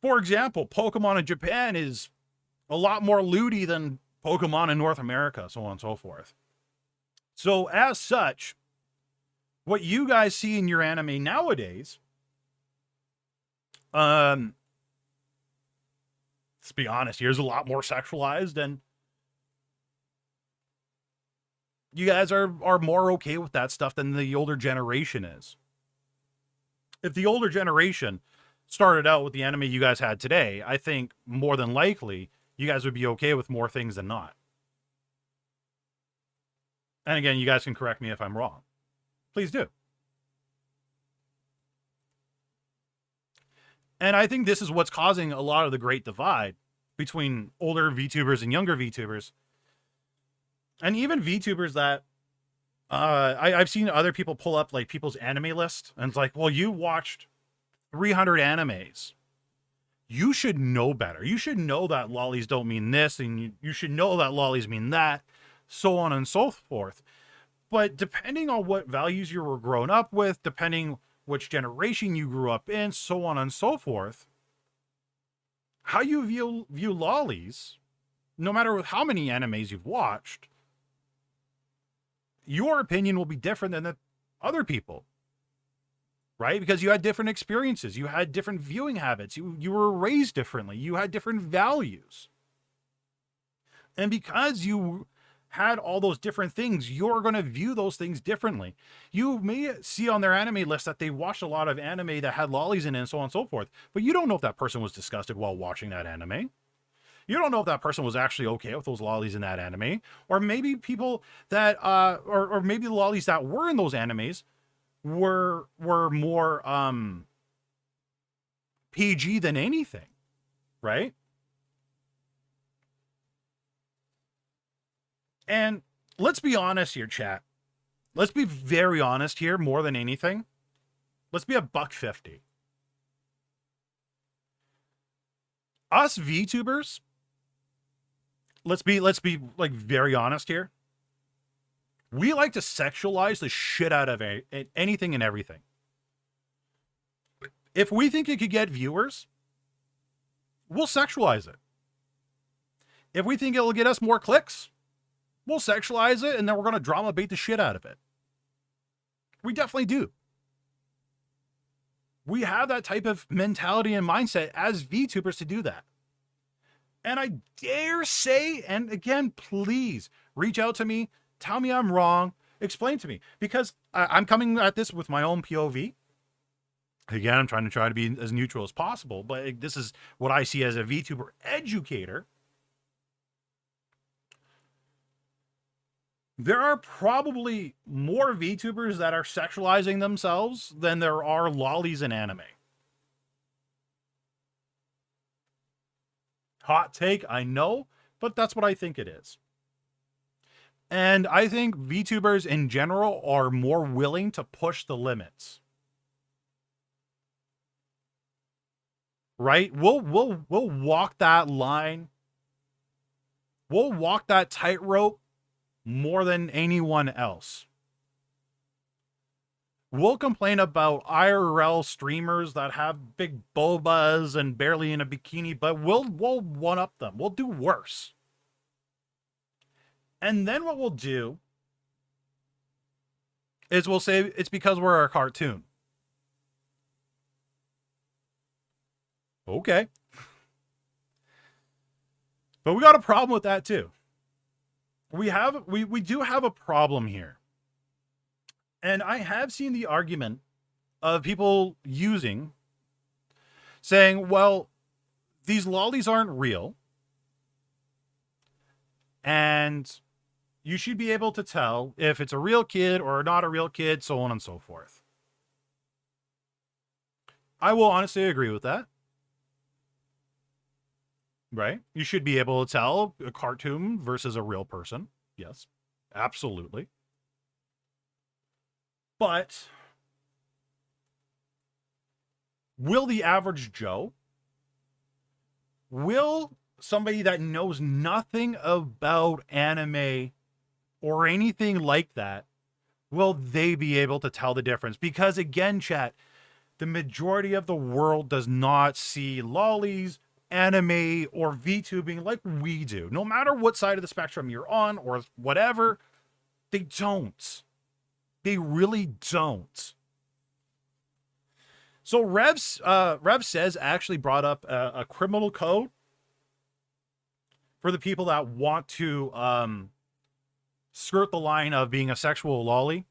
For example, Pokemon in Japan is a lot more lewdy than Pokemon in North America, so on and so forth. So as such, what you guys see in your anime nowadays, let's be honest, here's a lot more sexualized, and you guys are more okay with that stuff than the older generation is. If the older generation started out with the anime you guys had today, I think more than likely you guys would be okay with more things than not. And again, you guys can correct me if I'm wrong. Please do. And I think this is what's causing a lot of the great divide between older VTubers and younger VTubers. And even VTubers that I've seen other people pull up like people's anime list, and it's like, well, you watched 300 animes. You should know better. You should know that lollies don't mean this, and you should know that lollies mean that, so on and so forth. But depending on what values you were grown up with, depending which generation you grew up in, so on and so forth, how you view lollies, no matter how many animes you've watched, your opinion will be different than the other people, right? Because you had different experiences, you had different viewing habits, you were raised differently, you had different values. And because you had all those different things, you're going to view those things differently. You may see on their anime list that they watched a lot of anime that had lollies in it and so on and so forth, but you don't know if that person was disgusted while watching that anime. You don't know if that person was actually okay with those lollies in that anime, or maybe people that, or maybe the lollies that were in those animes were more PG than anything, right? And let's be honest here, chat. Let's be very honest here, more than anything. Let's be $1.50. Us VTubers, let's be like very honest here. We like to sexualize the shit out of anything and everything. If we think it could get viewers, we'll sexualize it. If we think it'll get us more clicks, we'll sexualize it, and then we're going to drama bait the shit out of it. We definitely do. We have that type of mentality and mindset as VTubers to do that. And I dare say, and again, please reach out to me, tell me I'm wrong, explain to me, because I'm coming at this with my own POV. Again, I'm trying to be as neutral as possible, but this is what I see as a VTuber educator. There are probably more VTubers that are sexualizing themselves than there are lollies in anime. Hot take, I know, but that's what I think it is. And I think VTubers in general are more willing to push the limits. Right? We'll walk that line. We'll walk that tightrope more than anyone else. We'll complain about IRL streamers that have big bobas and barely in a bikini, but we'll one up them. We'll do worse. And then what we'll do is we'll say it's because we're a cartoon. Okay. But we got a problem with that too. We do have a problem here. And I have seen the argument of people saying, well, these lollies aren't real. And you should be able to tell if it's a real kid or not a real kid, so on and so forth. I will honestly agree with that. Right? You should be able to tell a cartoon versus a real person. Yes, absolutely. But will the average Joe, will somebody that knows nothing about anime or anything like that, will they be able to tell the difference? Because again, chat, the majority of the world does not see lollies, anime, or VTubing like we do. No matter what side of the spectrum you're on or whatever, they don't. They really don't. So Rev says actually brought up a criminal code for the people that want to skirt the line of being a sexual lolly.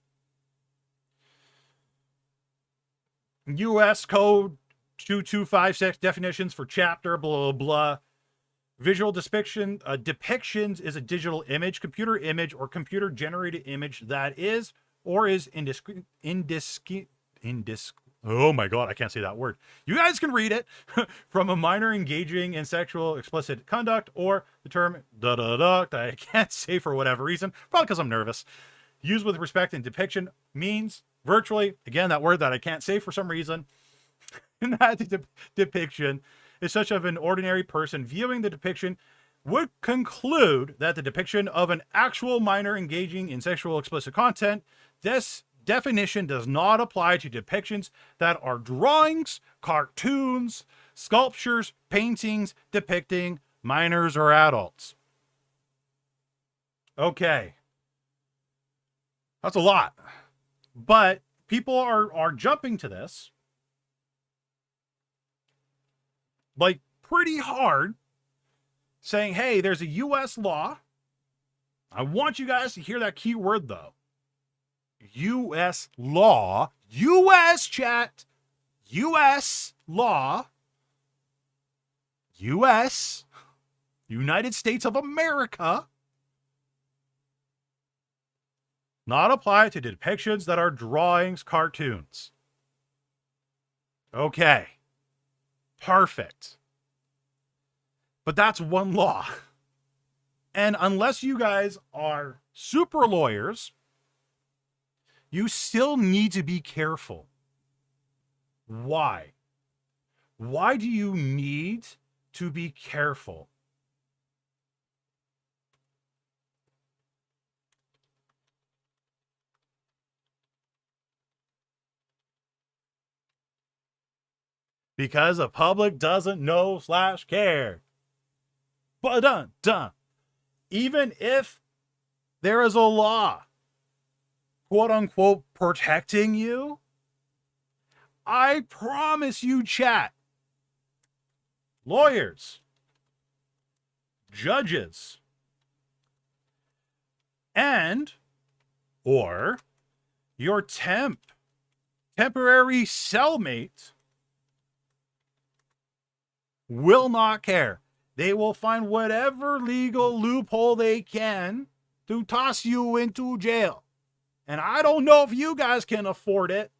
U.S. Code 2256 definitions for chapter, blah, blah, blah. Visual depictions is a digital image, computer image, or computer-generated image that is or is oh my god, I can't say that word. You guys can read it. From a minor engaging in sexual explicit conduct, or the term that I can't say for whatever reason, probably because I'm nervous. Used with respect and depiction means virtually, again, that word that I can't say for some reason, that depiction is such of an ordinary person viewing the depiction would conclude that the depiction of an actual minor engaging in sexual explicit content. This definition does not apply to depictions that are drawings, cartoons, sculptures, paintings depicting minors or adults. Okay. That's a lot. But people are jumping to this like pretty hard, saying, hey, there's a U.S. law. I want you guys to hear that key word, though. U.S. law, U.S. chat, U.S. law, U.S., United States of America, not apply to depictions that are drawings, cartoons. Okay. Perfect. But that's one law. And unless you guys are super lawyers, you still need to be careful. Why? Why do you need to be careful? Because the public doesn't know / care. But done. Even if there is a law, quote unquote, protecting you, I promise you, chat, lawyers, judges, and or your temporary cellmate will not care. They will find whatever legal loophole they can to toss you into jail. And I don't know if you guys can afford it,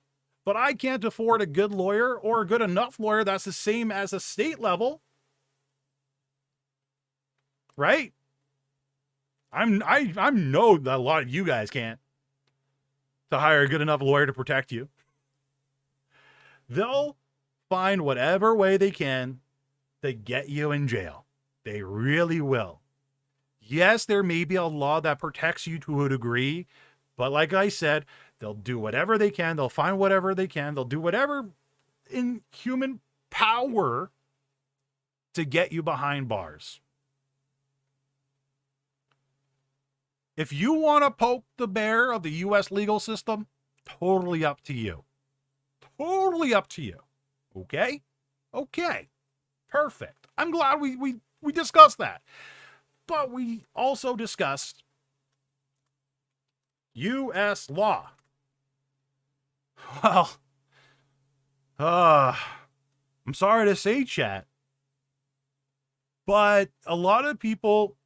but I can't afford a good lawyer or a good enough lawyer that's the same as a state level. Right? I know that a lot of you guys can't to hire a good enough lawyer to protect you. They'll find whatever way they can to get you in jail. They really will. Yes, there may be a law that protects you to a degree, but like I said, they'll do whatever they can. They'll find whatever they can. They'll do whatever in human power to get you behind bars. If you want to poke the bear of the U.S. legal system, totally up to you. Totally up to you. Okay? Okay. Perfect. I'm glad we discussed that. But we also discussed U.S. law. Well, I'm sorry to say, chat, but a lot of people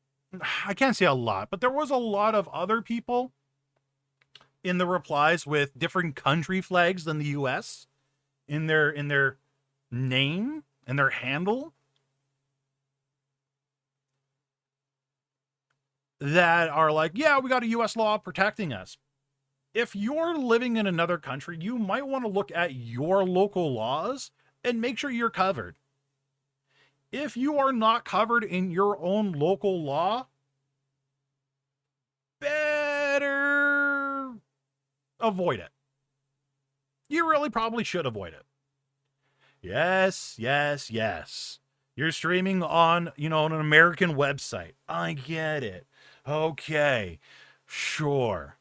I can't say a lot, but there was a lot of other people in the replies with different country flags than the US in their name and their handle that are like, yeah, we got a US law protecting us. If you're living in another country, you might want to look at your local laws and make sure you're covered. If you are not covered in your own local law, better avoid it. You really probably should avoid it. Yes, yes, yes. You're streaming on, an American website. I get it. Okay, sure.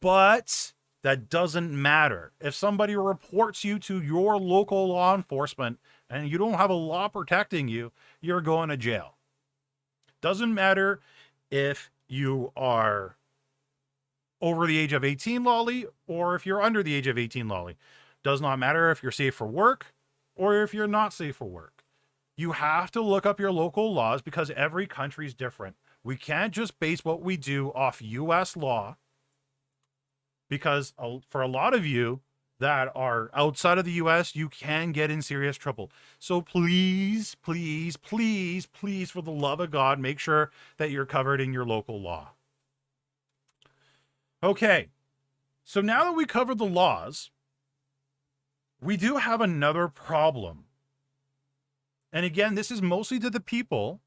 But that doesn't matter. If somebody reports you to your local law enforcement and you don't have a law protecting you, you're going to jail. Doesn't matter if you are over the age of 18, Loli, or if you're under the age of 18, Loli. Does not matter if you're safe for work or if you're not safe for work. You have to look up your local laws because every country is different. We can't just base what we do off US law, because for a lot of you that are outside of the US, you can get in serious trouble. So please, please, please, please, for the love of God, make sure that you're covered in your local law. Okay, so now that we covered the laws, we do have another problem. And again, this is mostly to the people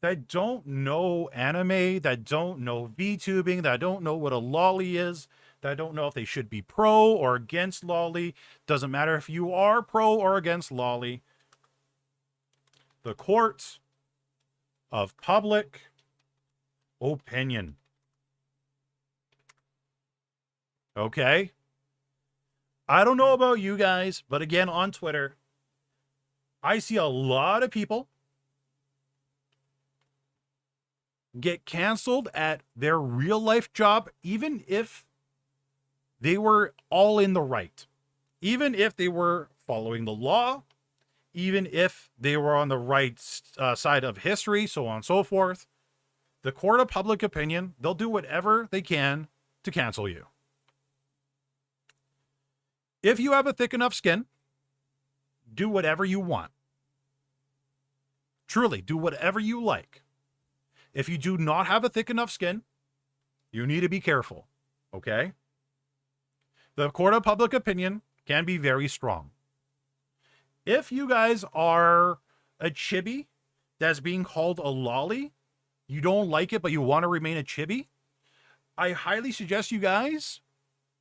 that don't know anime, that don't know VTubing, that don't know what a loli is, that don't know if they should be pro or against loli. Doesn't matter if you are pro or against loli. The court of public opinion. Okay? I don't know about you guys, but again, on Twitter, I see a lot of people get canceled at their real life job, even if they were all in the right, even if they were following the law, even if they were on the right side of history, so on and so forth. The court of public opinion, they'll do whatever they can to cancel you. If you have a thick enough skin, do whatever you want. Truly, do whatever you like. If you do not have a thick enough skin, you need to be careful, okay? The court of public opinion can be very strong. If you guys are a chibi that's being called a loli, you don't like it, but you want to remain a chibi, I highly suggest you guys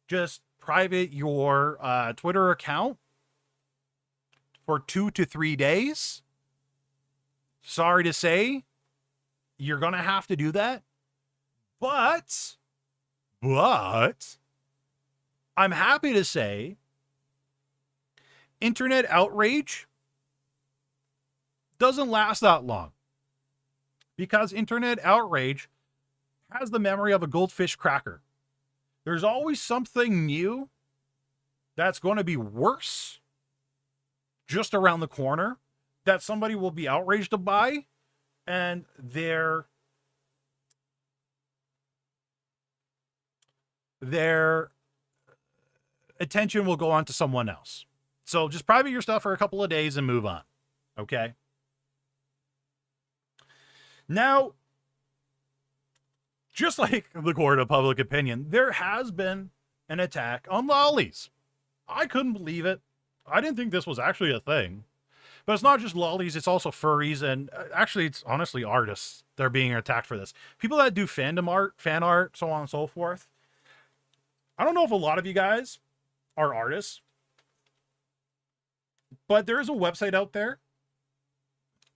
just private your Twitter account for 2 to 3 days. Sorry to say, you're going to have to do that. But I'm happy to say internet outrage doesn't last that long, because internet outrage has the memory of a goldfish cracker. There's always something new that's going to be worse just around the corner that somebody will be outraged by, and their attention will go on to someone else. So just private your stuff for a couple of days and move on. Okay? Now, just like the court of public opinion, there has been an attack on lolis. I couldn't believe it. I didn't think this was actually a thing. But it's not just lolis, it's also furries, and actually it's honestly artists that are being attacked for this. People that do fandom art, fan art, so on and so forth. I don't know if a lot of you guys are artists, but there is a website out there,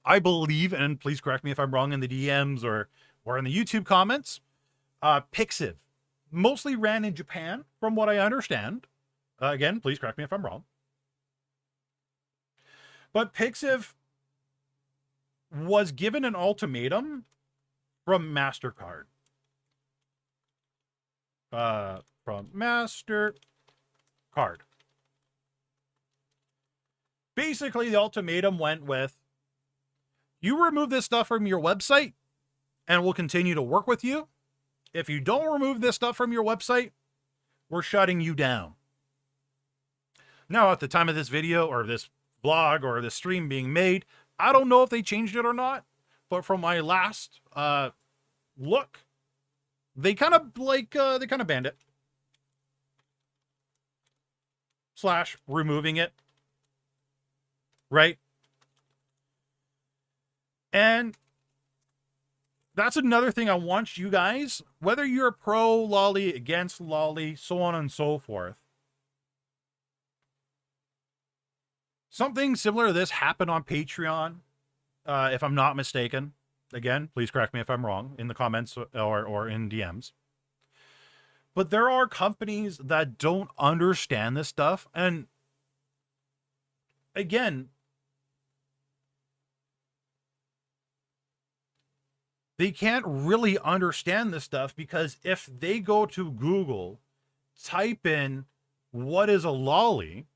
I believe, and please correct me if I'm wrong in the DMs or in the YouTube comments, Pixiv. Mostly ran in Japan, from what I understand. Again, please correct me if I'm wrong. But Pixiv was given an ultimatum from MasterCard. From MasterCard. Basically, the ultimatum went with, you remove this stuff from your website, and we'll continue to work with you. If you don't remove this stuff from your website, we're shutting you down. Now, at the time of this video or this vlog or this stream being made, I don't know if they changed it or not, but from my last look, they kind of banned it. / removing it. Right? And that's another thing I want you guys, whether you're pro Loli, against Loli, so on and so forth. Something similar to this happened on Patreon, if I'm not mistaken. Again, please correct me if I'm wrong in the comments or in DMs. But there are companies that don't understand this stuff. And again, they can't really understand this stuff because if they go to Google, type in what is a lolly,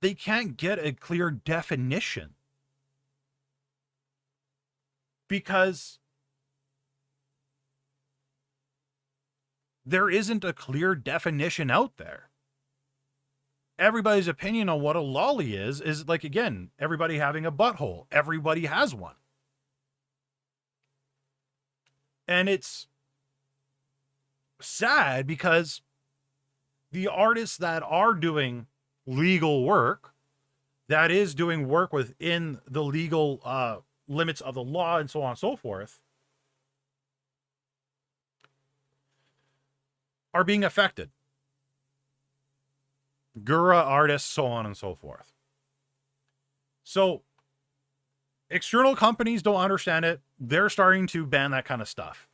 they can't get a clear definition. Because there isn't a clear definition out there. Everybody's opinion on what a lolly is like, again, everybody having a butthole. Everybody has one. And it's sad because the artists that are doing legal work, that is doing work within the legal limits of the law and so on and so forth, are being affected. Gura artists, so on and so forth. So external companies don't understand it. They're starting to ban that kind of stuff.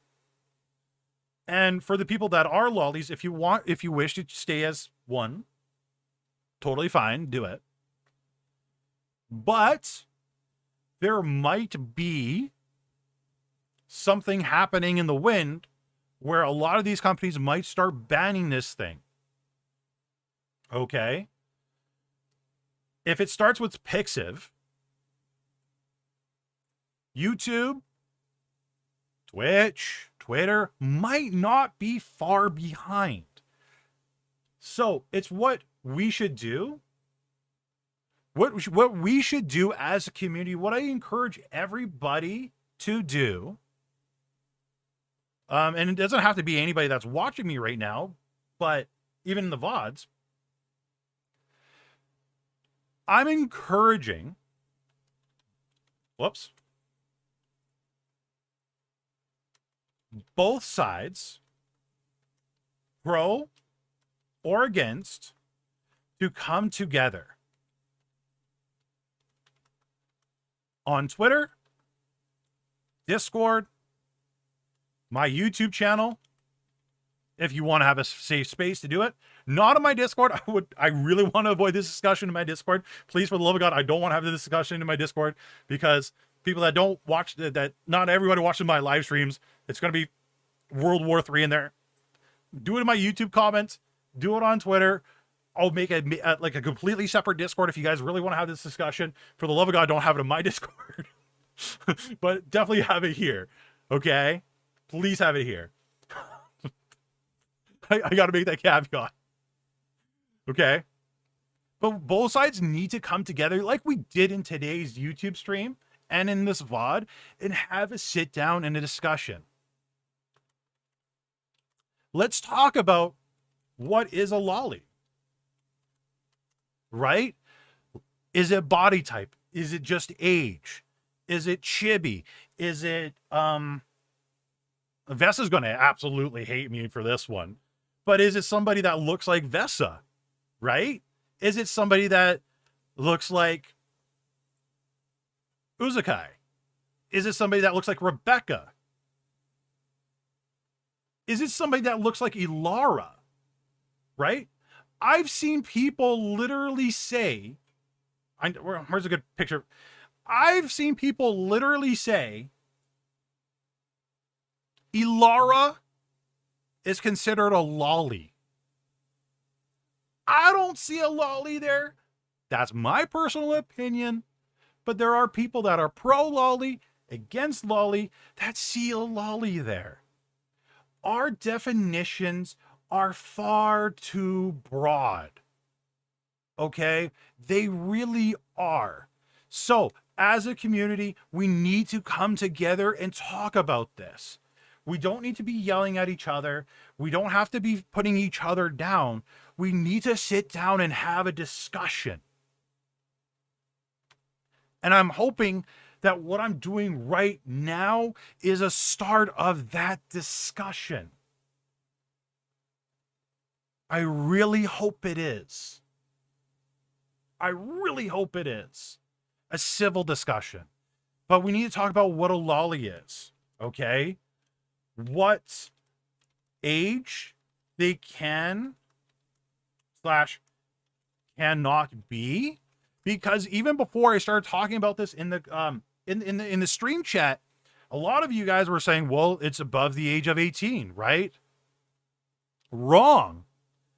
And for the people that are lollies, if you wish to stay as one, totally fine, do it. But there might be something happening in the wind where a lot of these companies might start banning this thing. Okay? If it starts with Pixiv, YouTube, Twitch, Twitter might not be far behind. So it's what we should do. What we should do as a community, what I encourage everybody to do, and it doesn't have to be anybody that's watching me right now, but even in the VODs, I'm encouraging, both sides, pro or against, to come together on Twitter, Discord, my YouTube channel, if you want to have a safe space to do it. Not on my Discord. I really want to avoid this discussion in my Discord. Please, for the love of God, I don't want to have this discussion in my Discord because people that don't watch, that not everybody watches my live streams, it's going to be World War III in there. Do it in my YouTube comments. Do it on Twitter. I'll make like a completely separate Discord if you guys really want to have this discussion. For the love of God, don't have it in my Discord. But definitely have it here. Okay? Please have it here. I got to make that caveat. Okay? But both sides need to come together like we did in today's YouTube stream and in this VOD and have a sit down and a discussion. Let's talk about what is a lolly. Right? Is it body type? Is it just age? Is it chibi? Is it Vessa's going to absolutely hate me for this one. But is it somebody that looks like Vessa? Right? Is it somebody that looks like Uzukai? Is it somebody that looks like Rebecca? Is it somebody that looks like Ilara? Right? I've seen people literally say, where's a good picture? I've seen people literally say Ilara is considered a lolly. I don't see a lolly there. That's my personal opinion. But there are people that are pro lolly against Loli that see a Loli there. Our definitions are far too broad. Okay? They really are. So, as a community, we need to come together and talk about this. We don't need to be yelling at each other. We don't have to be putting each other down. We need to sit down and have a discussion. And I'm hoping that what I'm doing right now is a start of that discussion. I really hope it is. I really hope it is a civil discussion. But we need to talk about what a lolly is, okay? What age they can / cannot be, because even before I started talking about this in the in the stream chat, a lot of you guys were saying, well, it's above the age of 18, right? Wrong.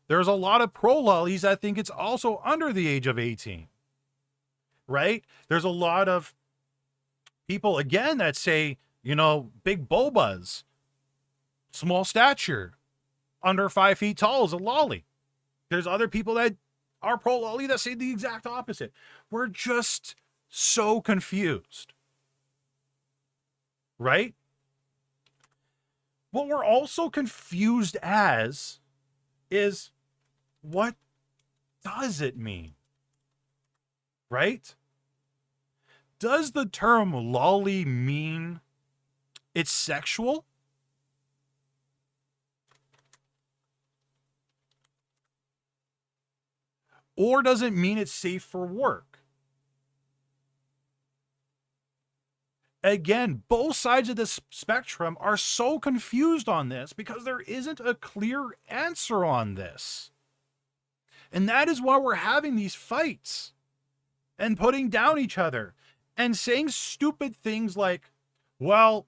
There's a lot of pro lollies that think it's also under the age of 18, right? There's a lot of people, again, that say, you know, big bobas, small stature, under 5 feet tall is a lolly. There's other people that are pro lolly that say the exact opposite. We're just so confused, right? What we're also confused as is, what does it mean? Right? Does the term lolly mean it's sexual? Or does it mean it's safe for work? Again, both sides of the spectrum are so confused on this because there isn't a clear answer on this. And that is why we're having these fights and putting down each other and saying stupid things like, well,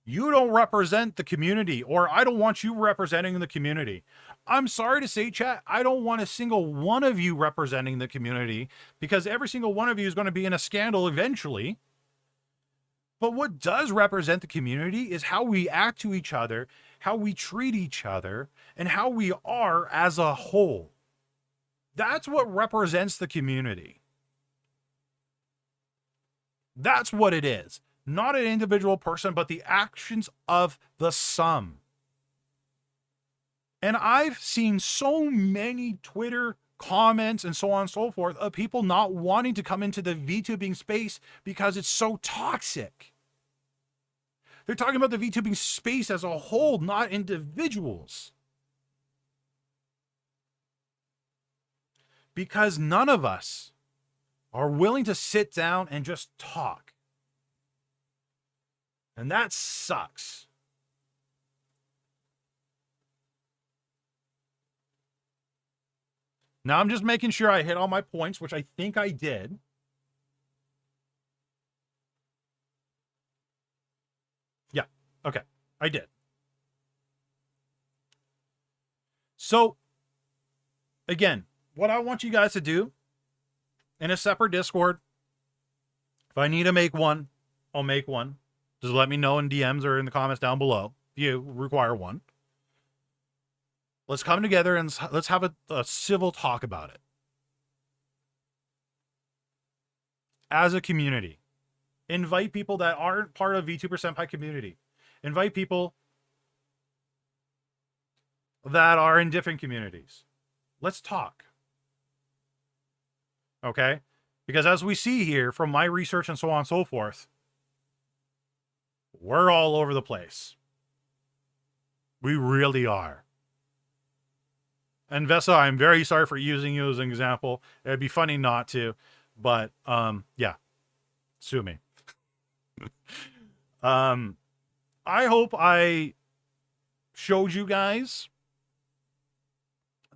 you don't represent the community, or I don't want you representing the community. I'm sorry to say, chat, I don't want a single one of you representing the community, because every single one of you is going to be in a scandal eventually. But what does represent the community is how we act to each other, how we treat each other, and how we are as a whole. That's what represents the community. That's what it is. Not an individual person, but the actions of the sum. And I've seen so many Twitter comments and so on and so forth of people not wanting to come into the VTubing space because it's so toxic. They're talking about the VTubing space as a whole, not individuals. Because none of us are willing to sit down and just talk. And that sucks. Now I'm just making sure I hit all my points, which I think I did. Yeah, okay, I did. So, again, what I want you guys to do in a separate Discord, if I need to make one, I'll make one. Just let me know in DMs or in the comments down below if you require one. Let's come together and let's have a civil talk about it. As a community, invite people that aren't part of VTuber Senpai community. Invite people that are in different communities. Let's talk. Okay? Because as we see here from my research and so on and so forth, we're all over the place. We really are. And Vesa, I'm very sorry for using you as an example. It'd be funny not to, but yeah, sue me. I hope I showed you guys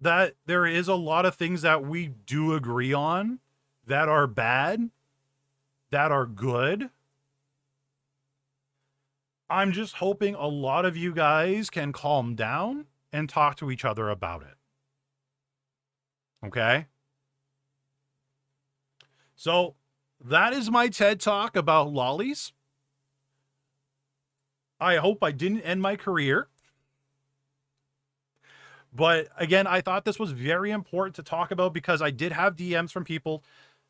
that there is a lot of things that we do agree on that are bad, that are good. I'm just hoping a lot of you guys can calm down and talk to each other about it. Okay? So that is my TED Talk about lollies. I hope I didn't end my career. But again, I thought this was very important to talk about because I did have DMs from people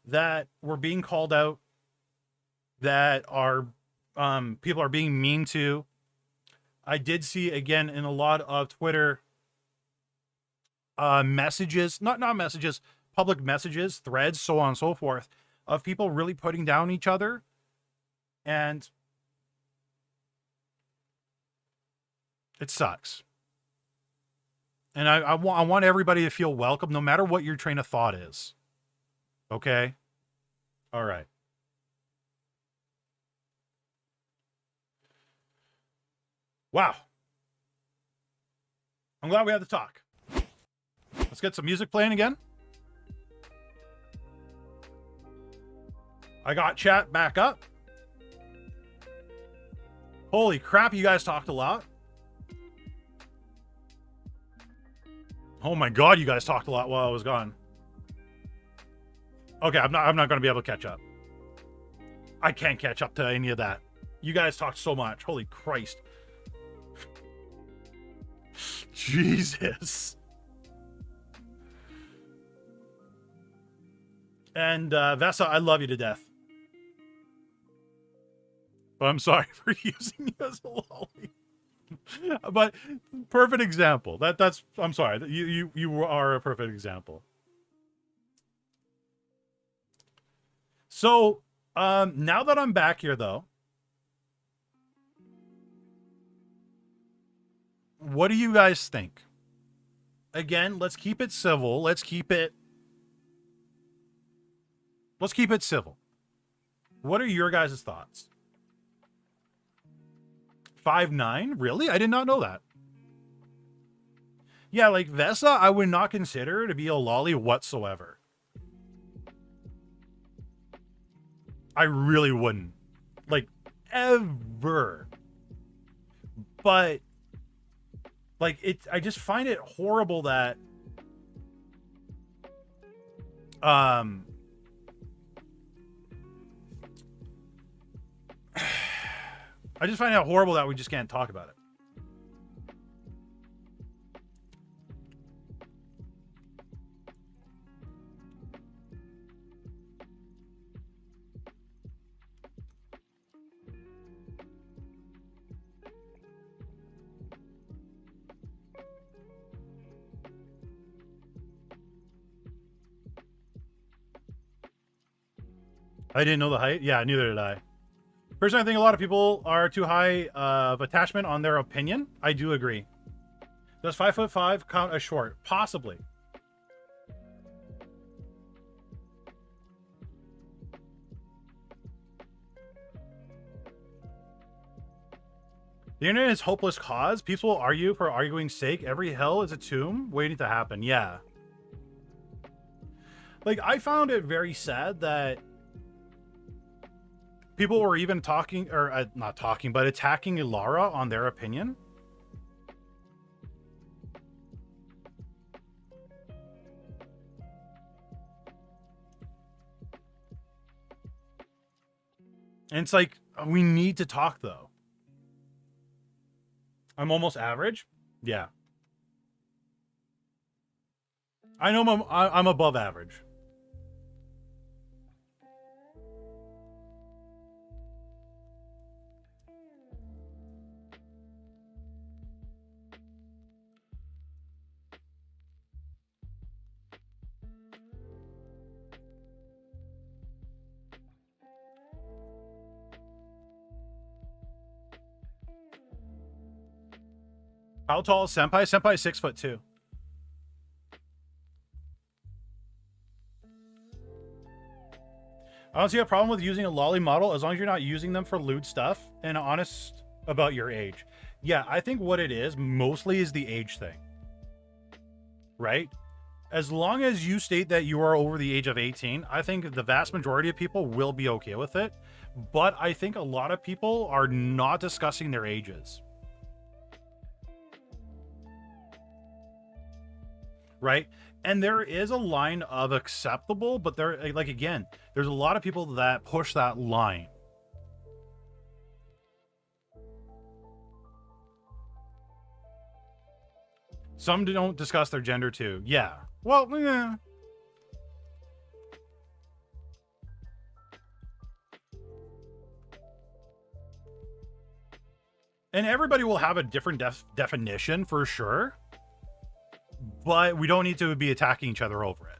that were being called out, that are people are being mean to. I did see again in a lot of Twitter messages, not messages, public messages, threads, so on and so forth, of people really putting down each other. And it sucks. And I want everybody to feel welcome, no matter what your train of thought is. Okay? All right. Wow. I'm glad we had the talk. Let's get some music playing again. I got chat back up. Holy crap, you guys talked a lot. Oh my god, you guys talked a lot while I was gone. Okay, I'm not going to be able to catch up. I can't catch up to any of that. You guys talked so much. Holy Christ. Jesus. And Vesa, I love you to death. But I'm sorry for using you as a lolly. But perfect example. That's I'm sorry. You are a perfect example. So now that I'm back here though, what do you guys think? Again, let's keep it civil. Let's keep it civil. What are your guys' thoughts? 5'9"? Really? I did not know that. Yeah, like Vesa, I would not consider to be a lolly whatsoever. I really wouldn't. Like, ever. But, like, I just find it horrible that, I just find it horrible that we just can't talk about it. I didn't know the height. Yeah, neither did I. Personally, I think a lot of people are too high of attachment on their opinion. I do agree. Does 5'5" count as short? Possibly. The internet is hopeless cause. People will argue for arguing's sake. Every hell is a tomb waiting to happen. Yeah. Like, I found it very sad that people were even talking, or not talking, but attacking Ilara on their opinion. And it's like, we need to talk, though. I'm almost average. Yeah. I know I'm above average. How tall is Senpai? Senpai is 6'2". I don't see a problem with using a lolly model as long as you're not using them for lewd stuff and honest about your age. Yeah, I think what it is mostly is the age thing. Right? As long as you state that you are over the age of 18, I think the vast majority of people will be okay with it. But I think a lot of people are not discussing their ages. Right? And there is a line of acceptable, but there, like, again, there's a lot of people that push that line. Some don't discuss their gender too. Yeah. Well, yeah. And everybody will have a different definition for sure. But we don't need to be attacking each other over it.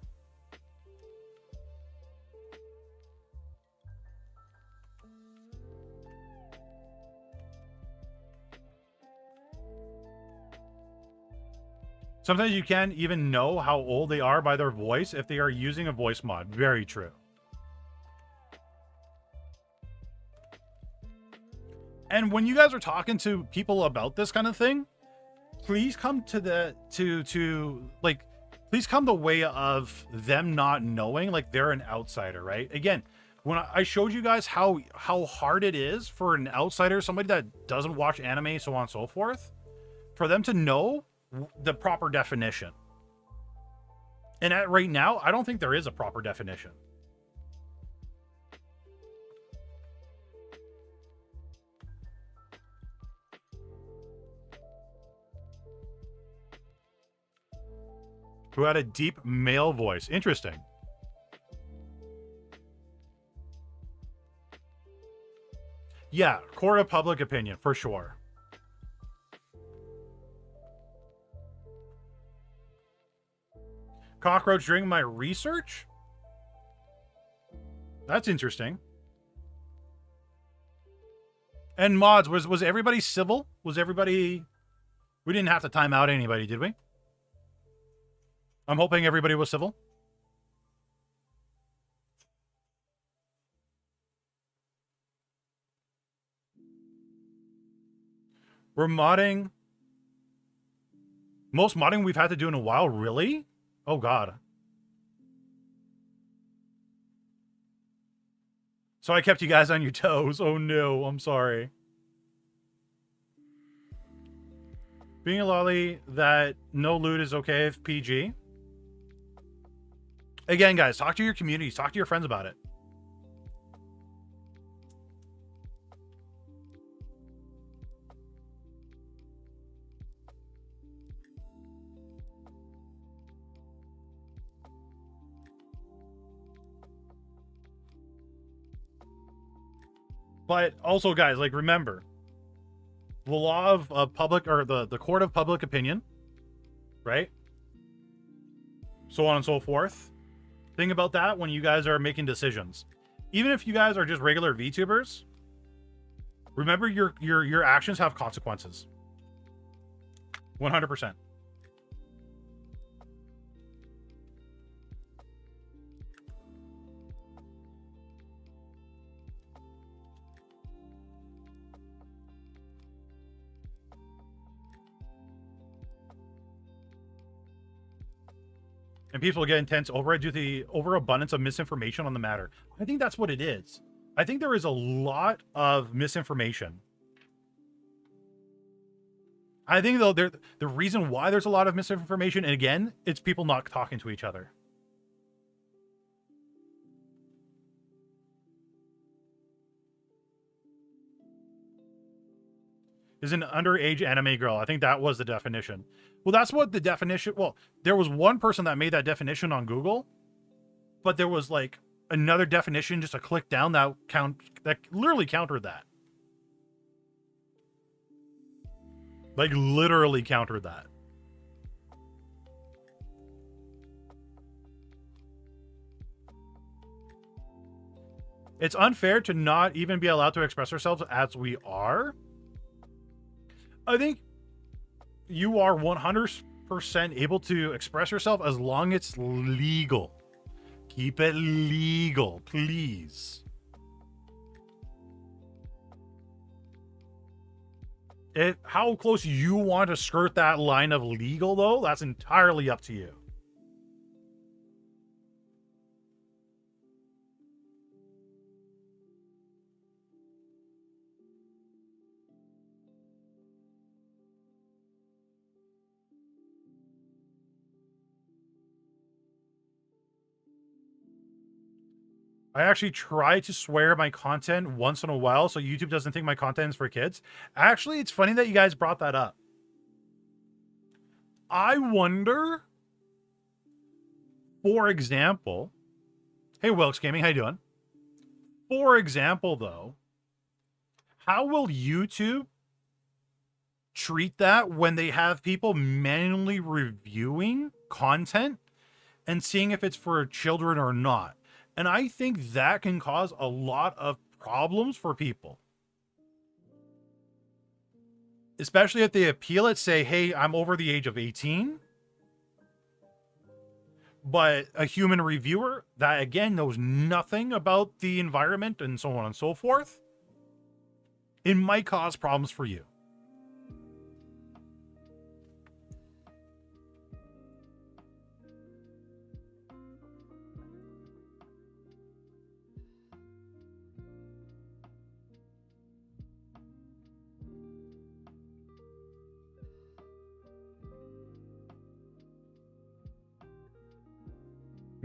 Sometimes you can't even know how old they are by their voice if they are using a voice mod. Very true. And when you guys are talking to people about this kind of thing, please come to the please come the way of them not knowing, like they're an outsider, right? Again, when I showed you guys how hard it is for an outsider, somebody that doesn't watch anime, so on and so forth, for them to know the proper definition. And right now, I don't think there is a proper definition. Who had a deep male voice. Interesting. Yeah, court of public opinion, for sure. Cockroach during my research? That's interesting. And mods, was everybody civil? Was everybody... We didn't have to time out anybody, did we? I'm hoping everybody was civil. We're modding. Most modding we've had to do in a while, really? Oh, God. So I kept you guys on your toes. Oh, no. I'm sorry. Being a lolly that no loot is okay if PG. Again, guys, talk to your communities. Talk to your friends about it. But also, guys, like, remember, the law of public, or the court of public opinion, right? So on and so forth. Think about that when you guys are making decisions. Even if you guys are just regular VTubers, remember your actions have consequences. 100%. And people get intense over it due to the overabundance of misinformation on the matter. I think that's what it is. I think there is a lot of misinformation. I think, though, the reason why there's a lot of misinformation, and again, it's people not talking to each other. Is an underage anime girl. I think that was the definition. Well, that's what the definition... Well, there was one person that made that definition on Google, but there was, like, another definition just a click down that literally countered that. Like, literally countered that. It's unfair to not even be allowed to express ourselves as we are. I think you are 100% able to express yourself as long as it's legal. Keep it legal, please. How close you want to skirt that line of legal, though, that's entirely up to you. I actually try to swear my content once in a while so YouTube doesn't think my content is for kids. Actually, it's funny that you guys brought that up. I wonder, for example, hey, Wilkes Gaming, how you doing? For example, though, how will YouTube treat that when they have people manually reviewing content and seeing if it's for children or not? And I think that can cause a lot of problems for people. Especially if they appeal it, say, hey, I'm over the age of 18. But a human reviewer that, again, knows nothing about the environment and so on and so forth, it might cause problems for you.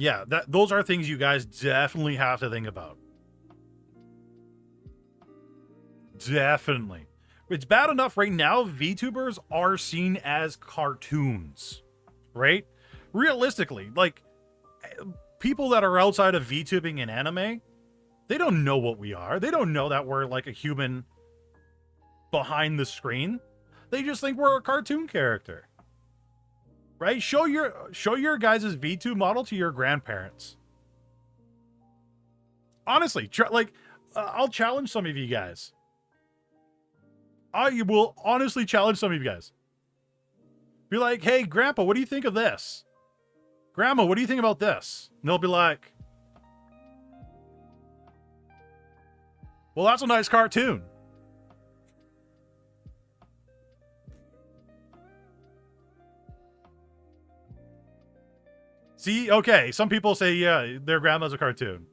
Yeah, those are things you guys definitely have to think about. Definitely. It's bad enough right now, VTubers are seen as cartoons, right? Realistically, like, people that are outside of VTubing and anime, they don't know what we are. They don't know that we're like a human behind the screen. They just think we're a cartoon character. Right? Show your guys' VTube model to your grandparents. Honestly, I'll challenge some of you guys. I will honestly challenge some of you guys. Be like, hey, Grandpa, what do you think of this? Grandma, what do you think about this? And they'll be like, well, that's a nice cartoon. See, okay, some people say, yeah, their grandma's a cartoon.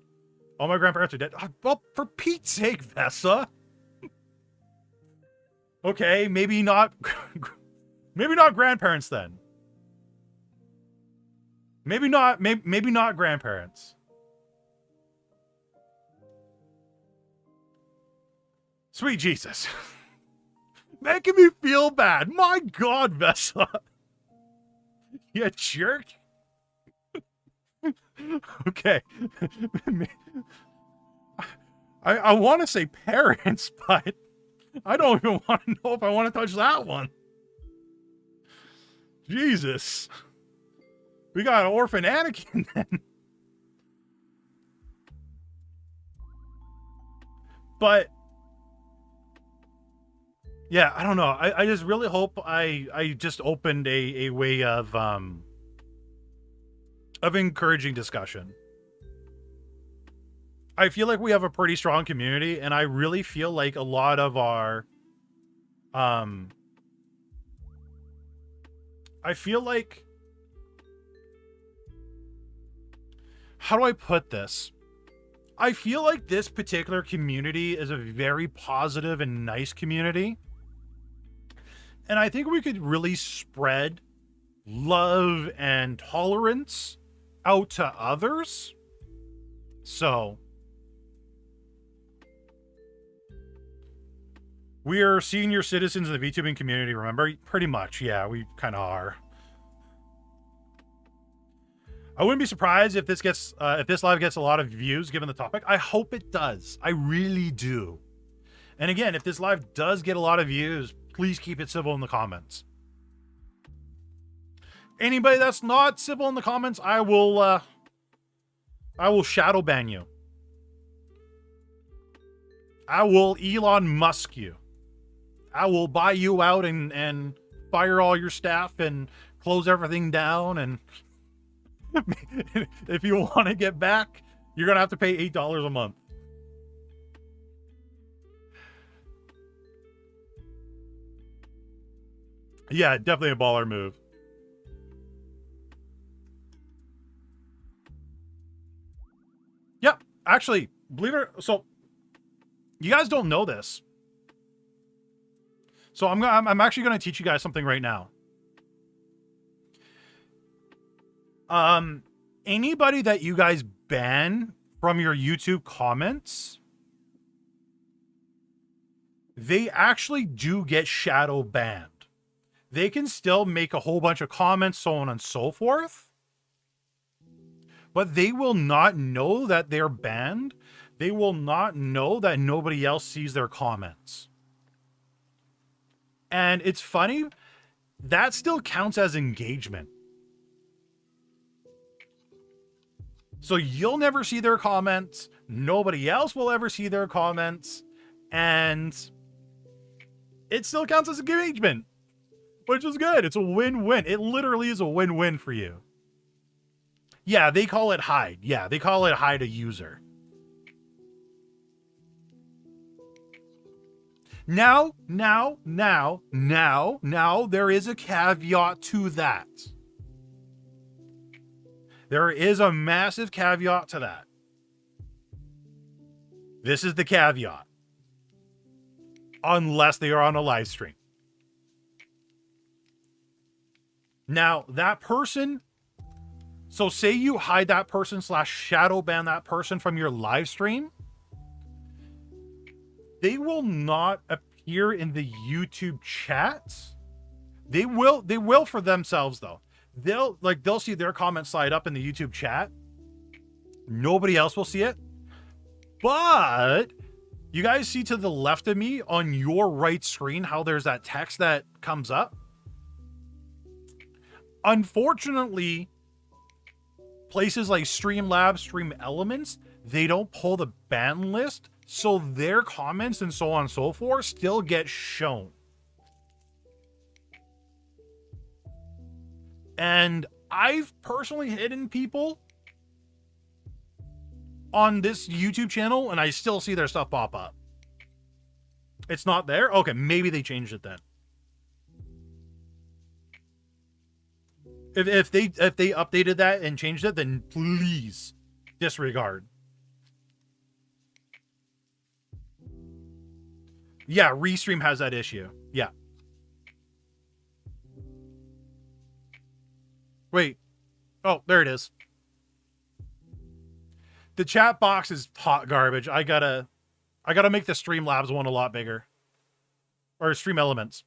All my grandparents are dead. Well, for Pete's sake, Vessa. Okay, maybe not grandparents then. Maybe not grandparents. Sweet Jesus. Making me feel bad. My God, Vessa. You jerk. Okay. I want to say parents, but I don't even want to know if I want to touch that one. Jesus. We got an orphan Anakin then. But yeah, I don't know. I just really hope I just opened a way of encouraging discussion. I feel like we have a pretty strong community, and I really feel like a lot of our I feel like, how do I put this? I feel like this particular community is a very positive and nice community. And I think we could really spread love and tolerance out to others. So we are senior citizens of the VTubing community, remember? Pretty much, yeah, we kind of are. I wouldn't be surprised if this live gets a lot of views given the topic. I hope it does. I really do. And again, if this live does get a lot of views, please keep it civil in the comments. Anybody that's not civil in the comments, I will shadow ban you. I will Elon Musk you. I will buy you out and fire all your staff and close everything down. And if you want to get back, you're going to have to pay $8 a month. Yeah, definitely a baller move. Yep, actually, believe it. So, you guys don't know this. So I'm actually going to teach you guys something right now. Anybody that you guys ban from your YouTube comments, they actually do get shadow banned. they can still make a whole bunch of comments, so on and so forth. But they will not know that they're banned. They will not know that nobody else sees their comments. And it's funny, that still counts as engagement. So you'll never see their comments. Nobody else will ever see their comments. And it still counts as engagement, which is good. It's a win-win. It literally is a win-win for you. Yeah, they call it hide. Yeah, they call it hide a user. Now, there is a caveat to that. There is a massive caveat to that. This is the caveat. Unless they are on a live stream. Now, that person, so say you hide that person / shadow ban that person from your live stream, they will not appear in the YouTube chat. They will for themselves though. They'll see their comment slide up in the YouTube chat. Nobody else will see it. But you guys see to the left of me on your right screen how there's that text that comes up? Unfortunately, places like Streamlabs, Stream Elements, they don't pull the ban list, so their comments and so on and so forth still get shown. And I've personally hidden people on this YouTube channel, and I still see their stuff pop up. It's not there? Okay, maybe they changed it then. If they updated that and changed it, then please disregard. Yeah, Restream has that issue. Yeah. Wait. Oh, there it is. The chat box is hot garbage. I gotta make the Streamlabs one a lot bigger. Or Stream Elements.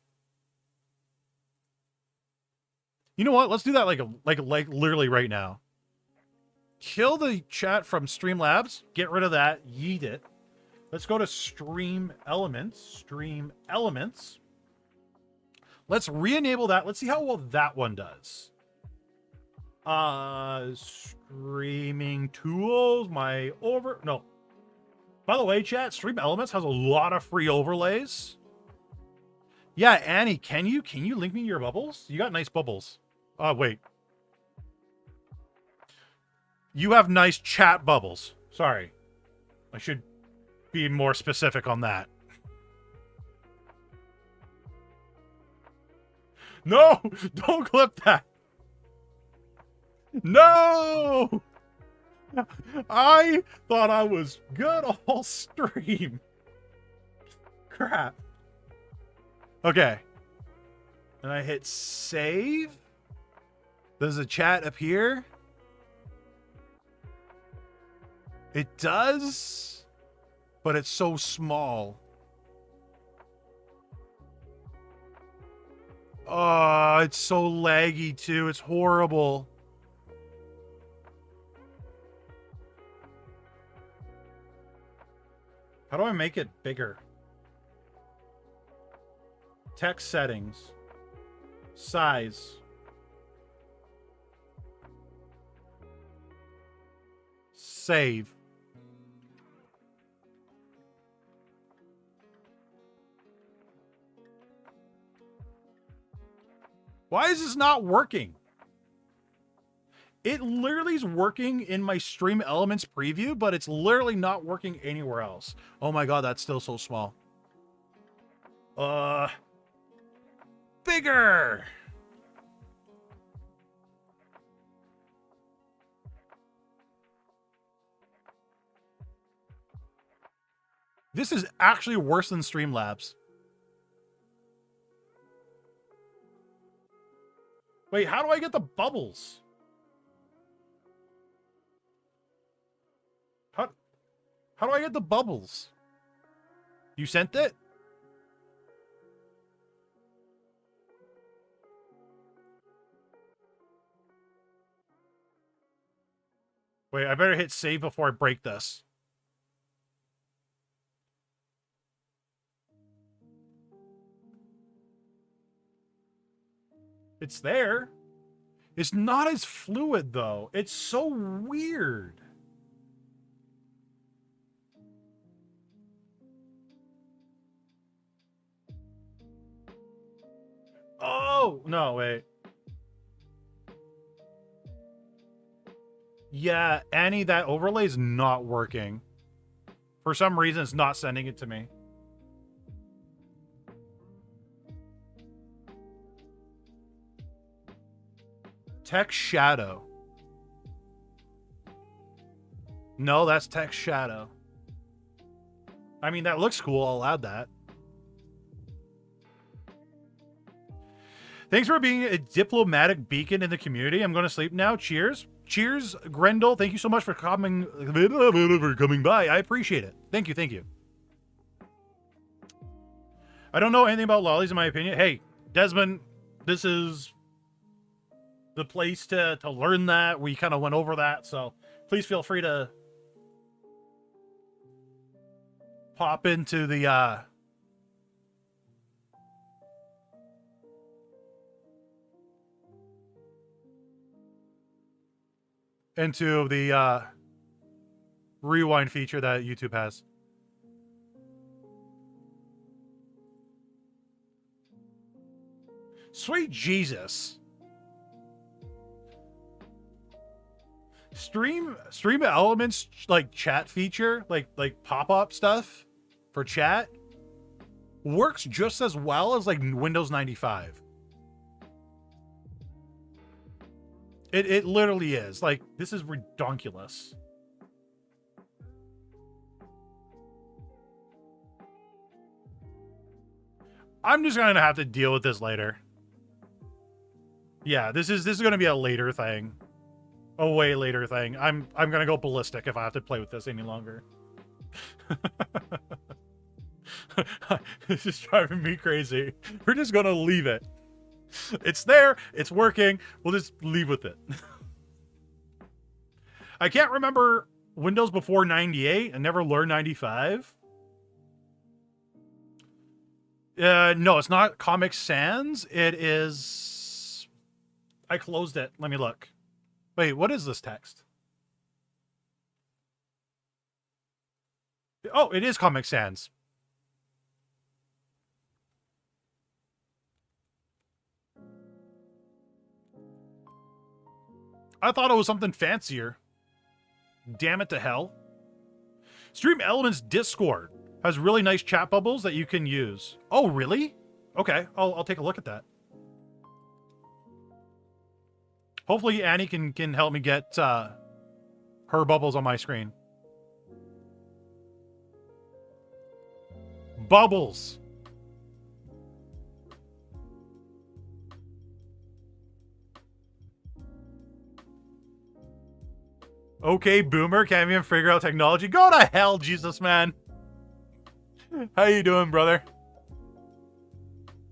You know what? Let's do that like literally right now. Kill the chat from Streamlabs. Get rid of that. Yeet it. Let's go to Stream Elements. Stream Elements. Let's re-enable that. Let's see how well that one does. Streaming tools. No. By the way, chat, Stream Elements has a lot of free overlays. Yeah, Annie, can you link me your bubbles? You got nice bubbles. Wait. You have nice chat bubbles. Sorry. I should be more specific on that. No! Don't clip that! No! I thought I was good all stream. Crap. Okay. And I hit save. Does a chat appear? It does, but it's so small. Oh, it's so laggy too. It's horrible. How do I make it bigger? Text settings. Size. Save. Why is this not working? It literally is working in my Stream Elements preview, but it's literally not working anywhere else. Oh my god, that's still so small. Bigger! This is actually worse than Streamlabs. Wait, how do I get the bubbles? How do I get the bubbles? You sent it? Wait, I better hit save before I break this. It's there. It's not as fluid, though. It's so weird. Oh, no, wait. Yeah, Annie, that overlay is not working. For some reason, it's not sending it to me. Text shadow. No, that's text shadow. I mean, that looks cool. I'll add that. Thanks for being a diplomatic beacon in the community. I'm going to sleep now. Cheers. Cheers, Grendel. Thank you so much for coming by. I appreciate it. Thank you. Thank you. I don't know anything about lollies, in my opinion. Hey, Desmond, this is the place to learn that. We kind of went over that, so please feel free to pop into the rewind feature that YouTube has. Sweet Jesus. Stream Elements like chat feature, like pop-up stuff for chat works just as well as like Windows 95. It literally is. Like, this is redonkulous. I'm just gonna have to deal with this later. Yeah, this is gonna be a later thing. A way later thing. I'm gonna go ballistic if I have to play with this any longer. This is driving me crazy. We're just gonna leave it. It's there. It's working. We'll just leave with it. I can't remember Windows before 98. I never learned 95. No, it's not Comic Sans. It is... I closed it. Let me look. Wait, what is this text? Oh, it is Comic Sans. I thought it was something fancier. Damn it to hell. Stream Elements Discord has really nice chat bubbles that you can use. Oh, really? Okay, I'll take a look at that. Hopefully Annie can help me get her bubbles on my screen. Bubbles. Okay, boomer, can't even figure out technology. Go to hell, Jesus, man. How you doing, brother?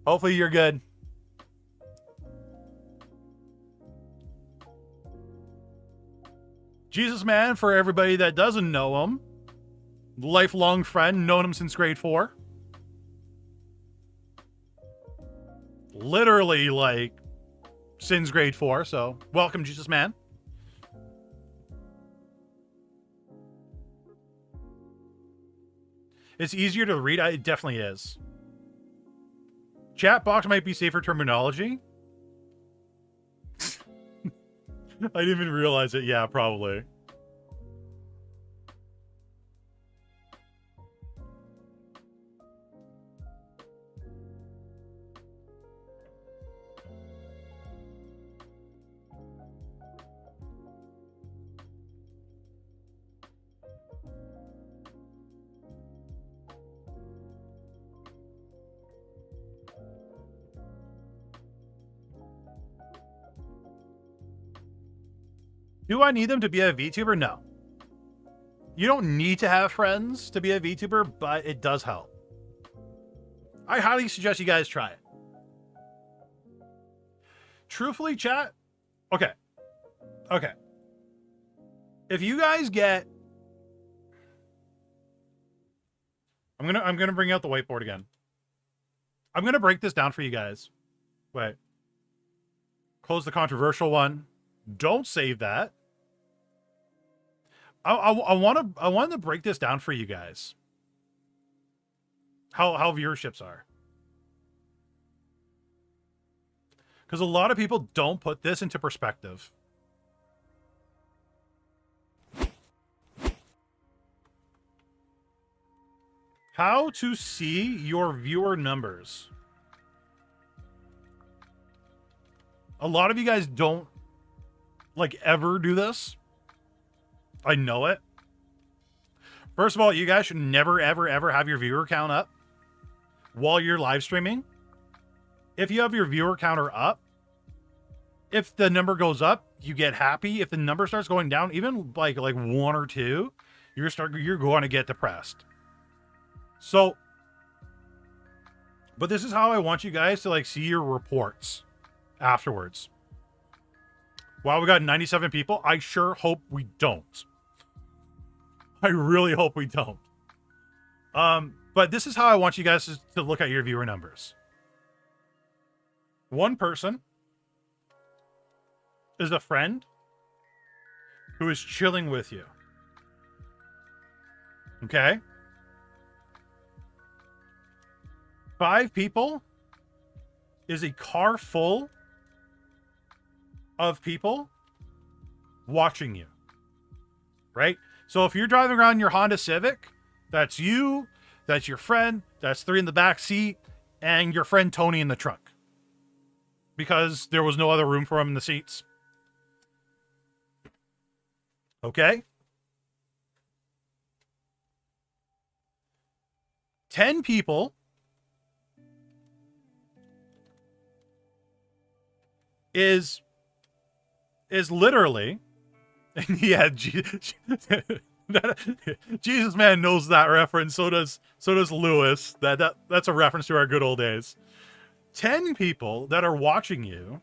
Hopefully you're good. Jesus, man, for everybody that doesn't know him, lifelong friend, known him since grade 4. Literally, like, since grade 4, so welcome, Jesus, man. It's easier to read. It definitely is. Chat box might be safer terminology. I didn't even realize it. Yeah, probably. Do I need them to be a VTuber? No. You don't need to have friends to be a VTuber, but it does help. I highly suggest you guys try it. Truthfully, chat? Okay. Okay. If you guys get, I'm gonna bring out the whiteboard again. I'm gonna break this down for you guys. Wait. Close the controversial one. Don't save that. I want to break this down for you guys. How viewerships are. Because a lot of people don't put this into perspective. How to see your viewer numbers. A lot of you guys don't like ever do this. I know it. First of all, you guys should never, ever, ever have your viewer count up while you're live streaming. If you have your viewer counter up, if the number goes up, you get happy. If the number starts going down, even like 1 or 2, you're going to get depressed. So, but this is how I want you guys to like see your reports afterwards. Wow, we got 97 people. I sure hope we don't. I really hope we don't. But this is how I want you guys to look at your viewer numbers. One person is a friend who is chilling with you. Okay? 5 people is a car full of people watching you. Right? So if you're driving around your Honda Civic, that's you, that's your friend, that's 3 in the back seat, and your friend Tony in the trunk. Because there was no other room for him in the seats. Okay? 10 people is literally, yeah, Jesus man knows that reference. So does Lewis. That's a reference to our good old days. 10 people that are watching you,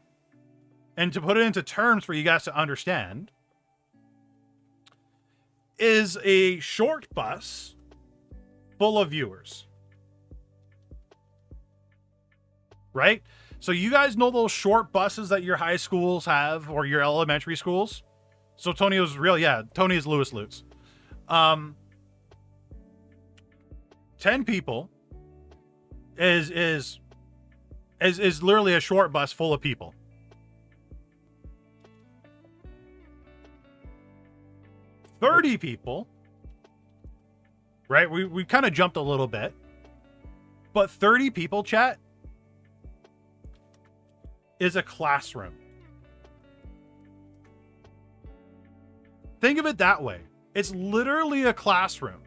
and to put it into terms for you guys to understand, is a short bus full of viewers. Right? So you guys know those short buses that your high schools have or your elementary schools? So Tony was real. Yeah, Tony is Lewis Lutz. 10 people is literally a short bus full of people. 30 people, right? We kind of jumped a little bit, but 30 people, chat, is a classroom. Think of it that way. It's literally a classroom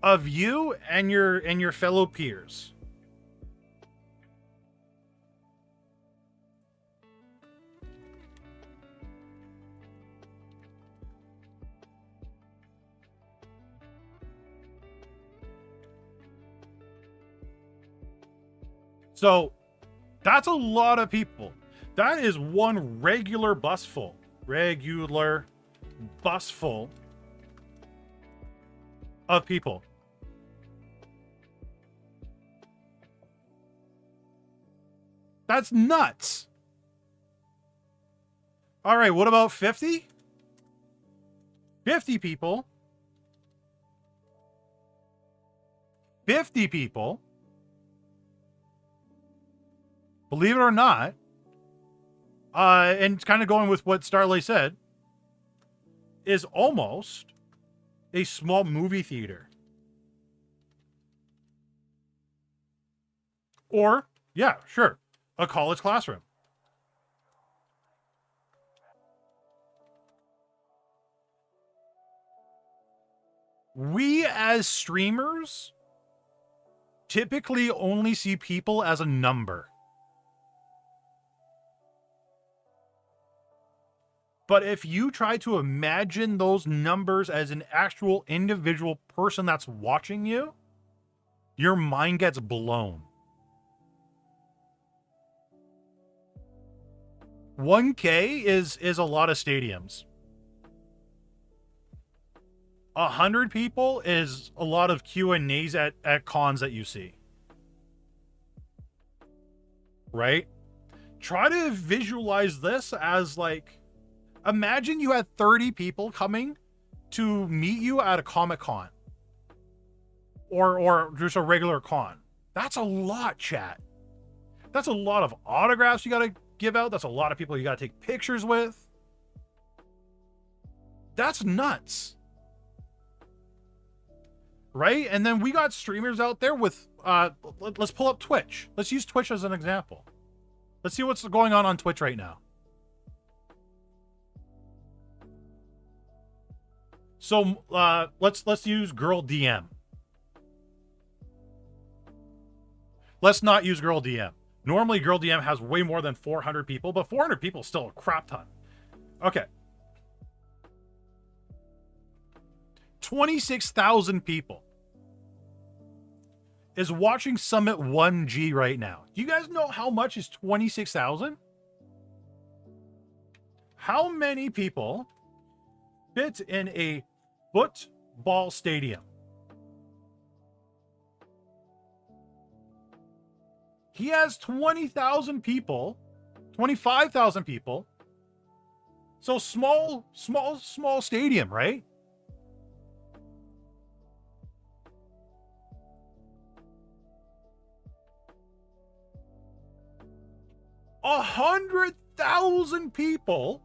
of you and your fellow peers. So that's a lot of people. That is one regular bus full of people. That's nuts. All right, what about 50? 50 people. 50 people. Believe it or not, and kind of going with what Starlay said, is almost a small movie theater. Or, yeah, sure, a college classroom. We as streamers typically only see people as a number. But if you try to imagine those numbers as an actual individual person that's watching you, your mind gets blown. 1K is a lot of stadiums. 100 people is a lot of Q&As at cons that you see. Right? Try to visualize this as like, imagine you had 30 people coming to meet you at a Comic-Con. Or just a regular con. That's a lot, chat. That's a lot of autographs you gotta give out. That's a lot of people you gotta take pictures with. That's nuts. Right? And then we got streamers out there with, let's pull up Twitch. Let's use Twitch as an example. Let's see what's going on Twitch right now. So, let's use Girl DM. Let's not use Girl DM. Normally, Girl DM has way more than 400 people, but 400 people is still a crap ton. Okay. 26,000 people is watching Summit 1G right now. Do you guys know how much is 26,000? How many people fit in a football stadium? He has 20,000 people, 25,000 people. So small stadium, right? A 100,000 people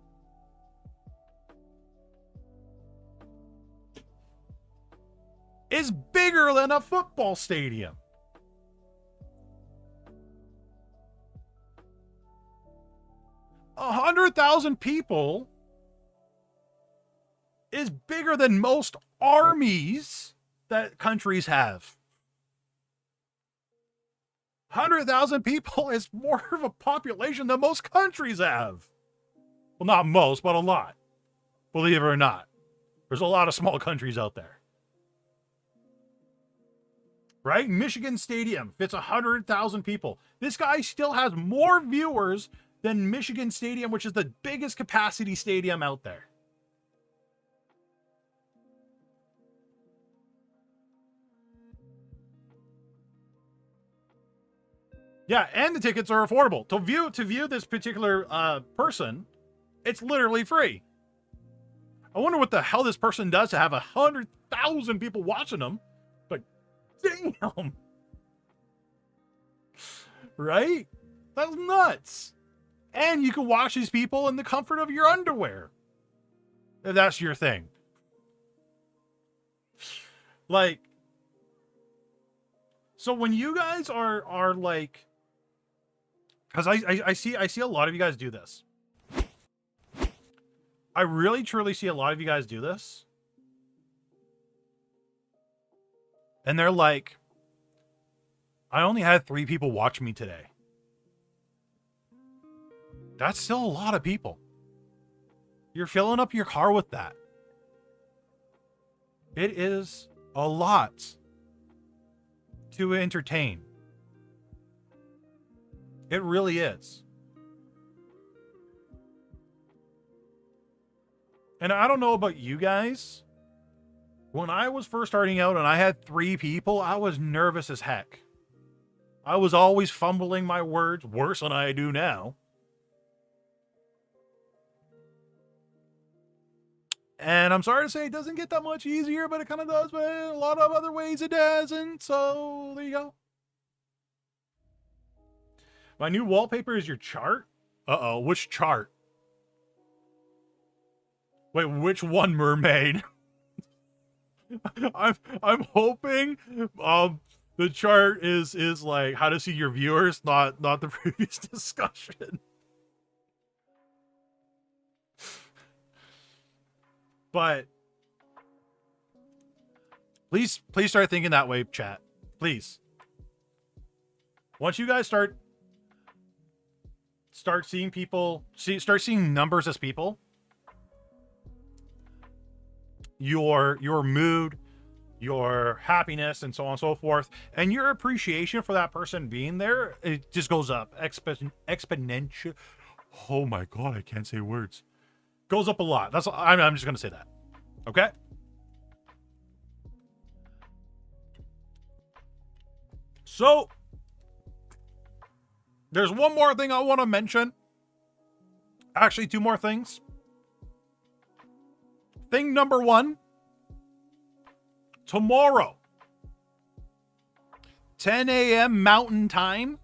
is bigger than a football stadium. A 100,000 people is bigger than most armies that countries have. 100,000 people is more of a population than most countries have. Well, not most, but a lot. Believe it or not. There's a lot of small countries out there. Right? Michigan Stadium fits 100,000 people. This guy still has more viewers than Michigan Stadium, which is the biggest capacity stadium out there. Yeah, and the tickets are affordable. To view this particular person, it's literally free. I wonder what the hell this person does to have 100,000 people watching them. But damn. Right? That's nuts. And you can watch these people in the comfort of your underwear. If that's your thing. Like, so when you guys are like, because I see a lot of you guys do this. I really truly see a lot of you guys do this. And they're like, I only had 3 people watch me today. That's still a lot of people. You're filling up your car with that. It is a lot to entertain. It really is. And I don't know about you guys. When I was first starting out and I had 3 people, I was nervous as heck. I was always fumbling my words worse than I do now. And I'm sorry to say it doesn't get that much easier, but it kind of does, but in a lot of other ways it doesn't. So there you go. My new wallpaper is your chart? Uh-oh, which chart? Wait, which one, mermaid? I'm hoping the chart is like how to see your viewers, not the previous discussion. But please start thinking that way, chat. Please. Once you guys start seeing people, start seeing numbers as people, your mood, your happiness, and so on and so forth, and your appreciation for that person being there, it just goes up exponential. Oh my god, I can't say words. Goes up a lot. I'm just gonna say that. Okay. So, there's one more thing I want to mention. Actually, two more things. Thing number one. Tomorrow, 10 a.m. Mountain Time,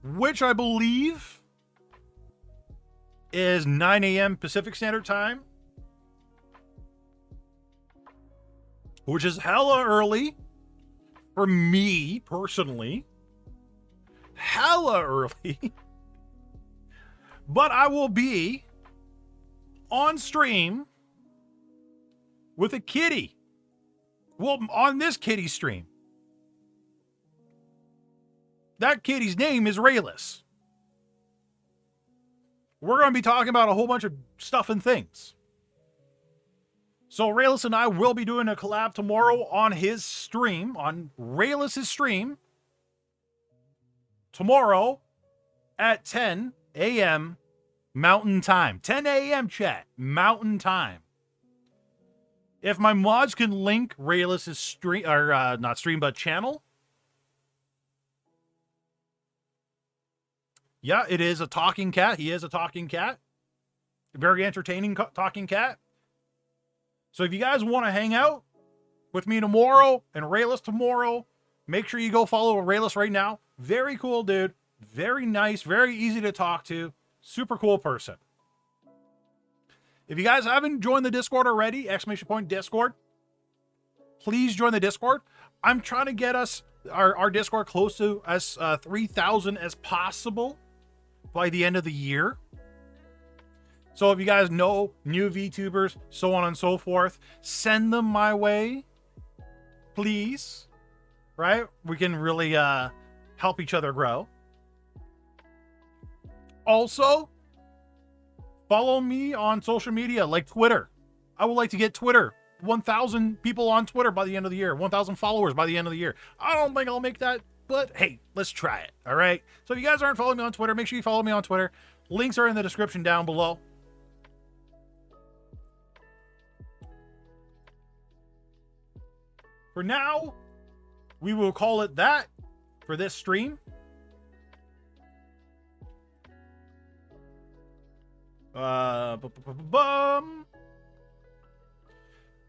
which I believe is 9 a.m. Pacific Standard Time, which is hella early for me personally. Hella early. But I will be on stream with a kitty. Well, on this kitty stream. That kitty's name is Rayless. We're going to be talking about a whole bunch of stuff and things. So Rayless and I will be doing a collab tomorrow on his stream, on Rayless' stream. Tomorrow at 10 a.m. Mountain Time. 10 a.m. chat. Mountain Time. If my mods can link Rayless' stream, or not stream, but channel. Yeah, it is a talking cat. He is a talking cat. Very entertaining talking cat. So if you guys want to hang out with me tomorrow and Rayless tomorrow, make sure you go follow Rayless right now. Very cool dude. Very nice. Very easy to talk to. Super cool person. If you guys haven't joined the Discord already, !Discord, please join the Discord. I'm trying to get us, our Discord close to as 3,000 as possible by the end of the year. So if you guys know new VTubers, so on and so forth, send them my way, please. Right? We can really help each other grow. Also, follow me on social media like Twitter. I would like to get Twitter. 1,000 people on Twitter by the end of the year. 1,000 followers by the end of the year. I don't think I'll make that, but hey, let's try it. All right. So if you guys aren't following me on Twitter, make sure you follow me on Twitter. Links are in the description down below. For now, we will call it that for this stream.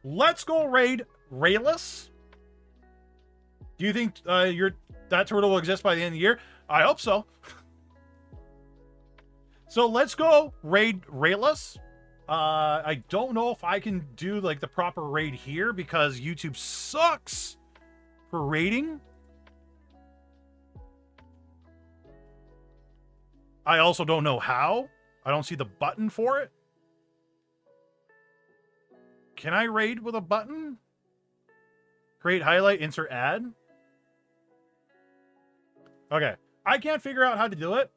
Let's go raid Rayless. Do you think that turtle will exist by the end of the year? I hope so. So let's go raid Rayless. I don't know if I can do like the proper raid here because YouTube sucks for raiding. I also don't know how. I don't see the button for it. Can I raid with a button? Create highlight, insert ad. Okay. I can't figure out how to do it.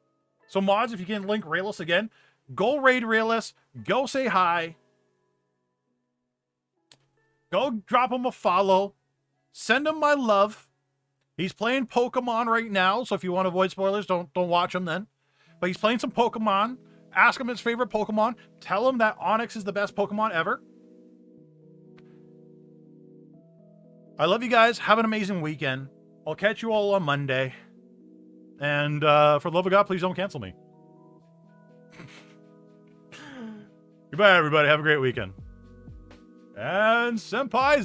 So mods, if you can link Rayless again, go raid Rayless. Go say hi. Go drop him a follow. Send him my love. He's playing Pokemon right now. So if you want to avoid spoilers, don't watch him then. But he's playing some Pokemon. Ask him his favorite Pokemon. Tell him that Onix is the best Pokemon ever. I love you guys. Have an amazing weekend. I'll catch you all on Monday. And for the love of God, please don't cancel me. Goodbye, everybody. Have a great weekend. And Senpai's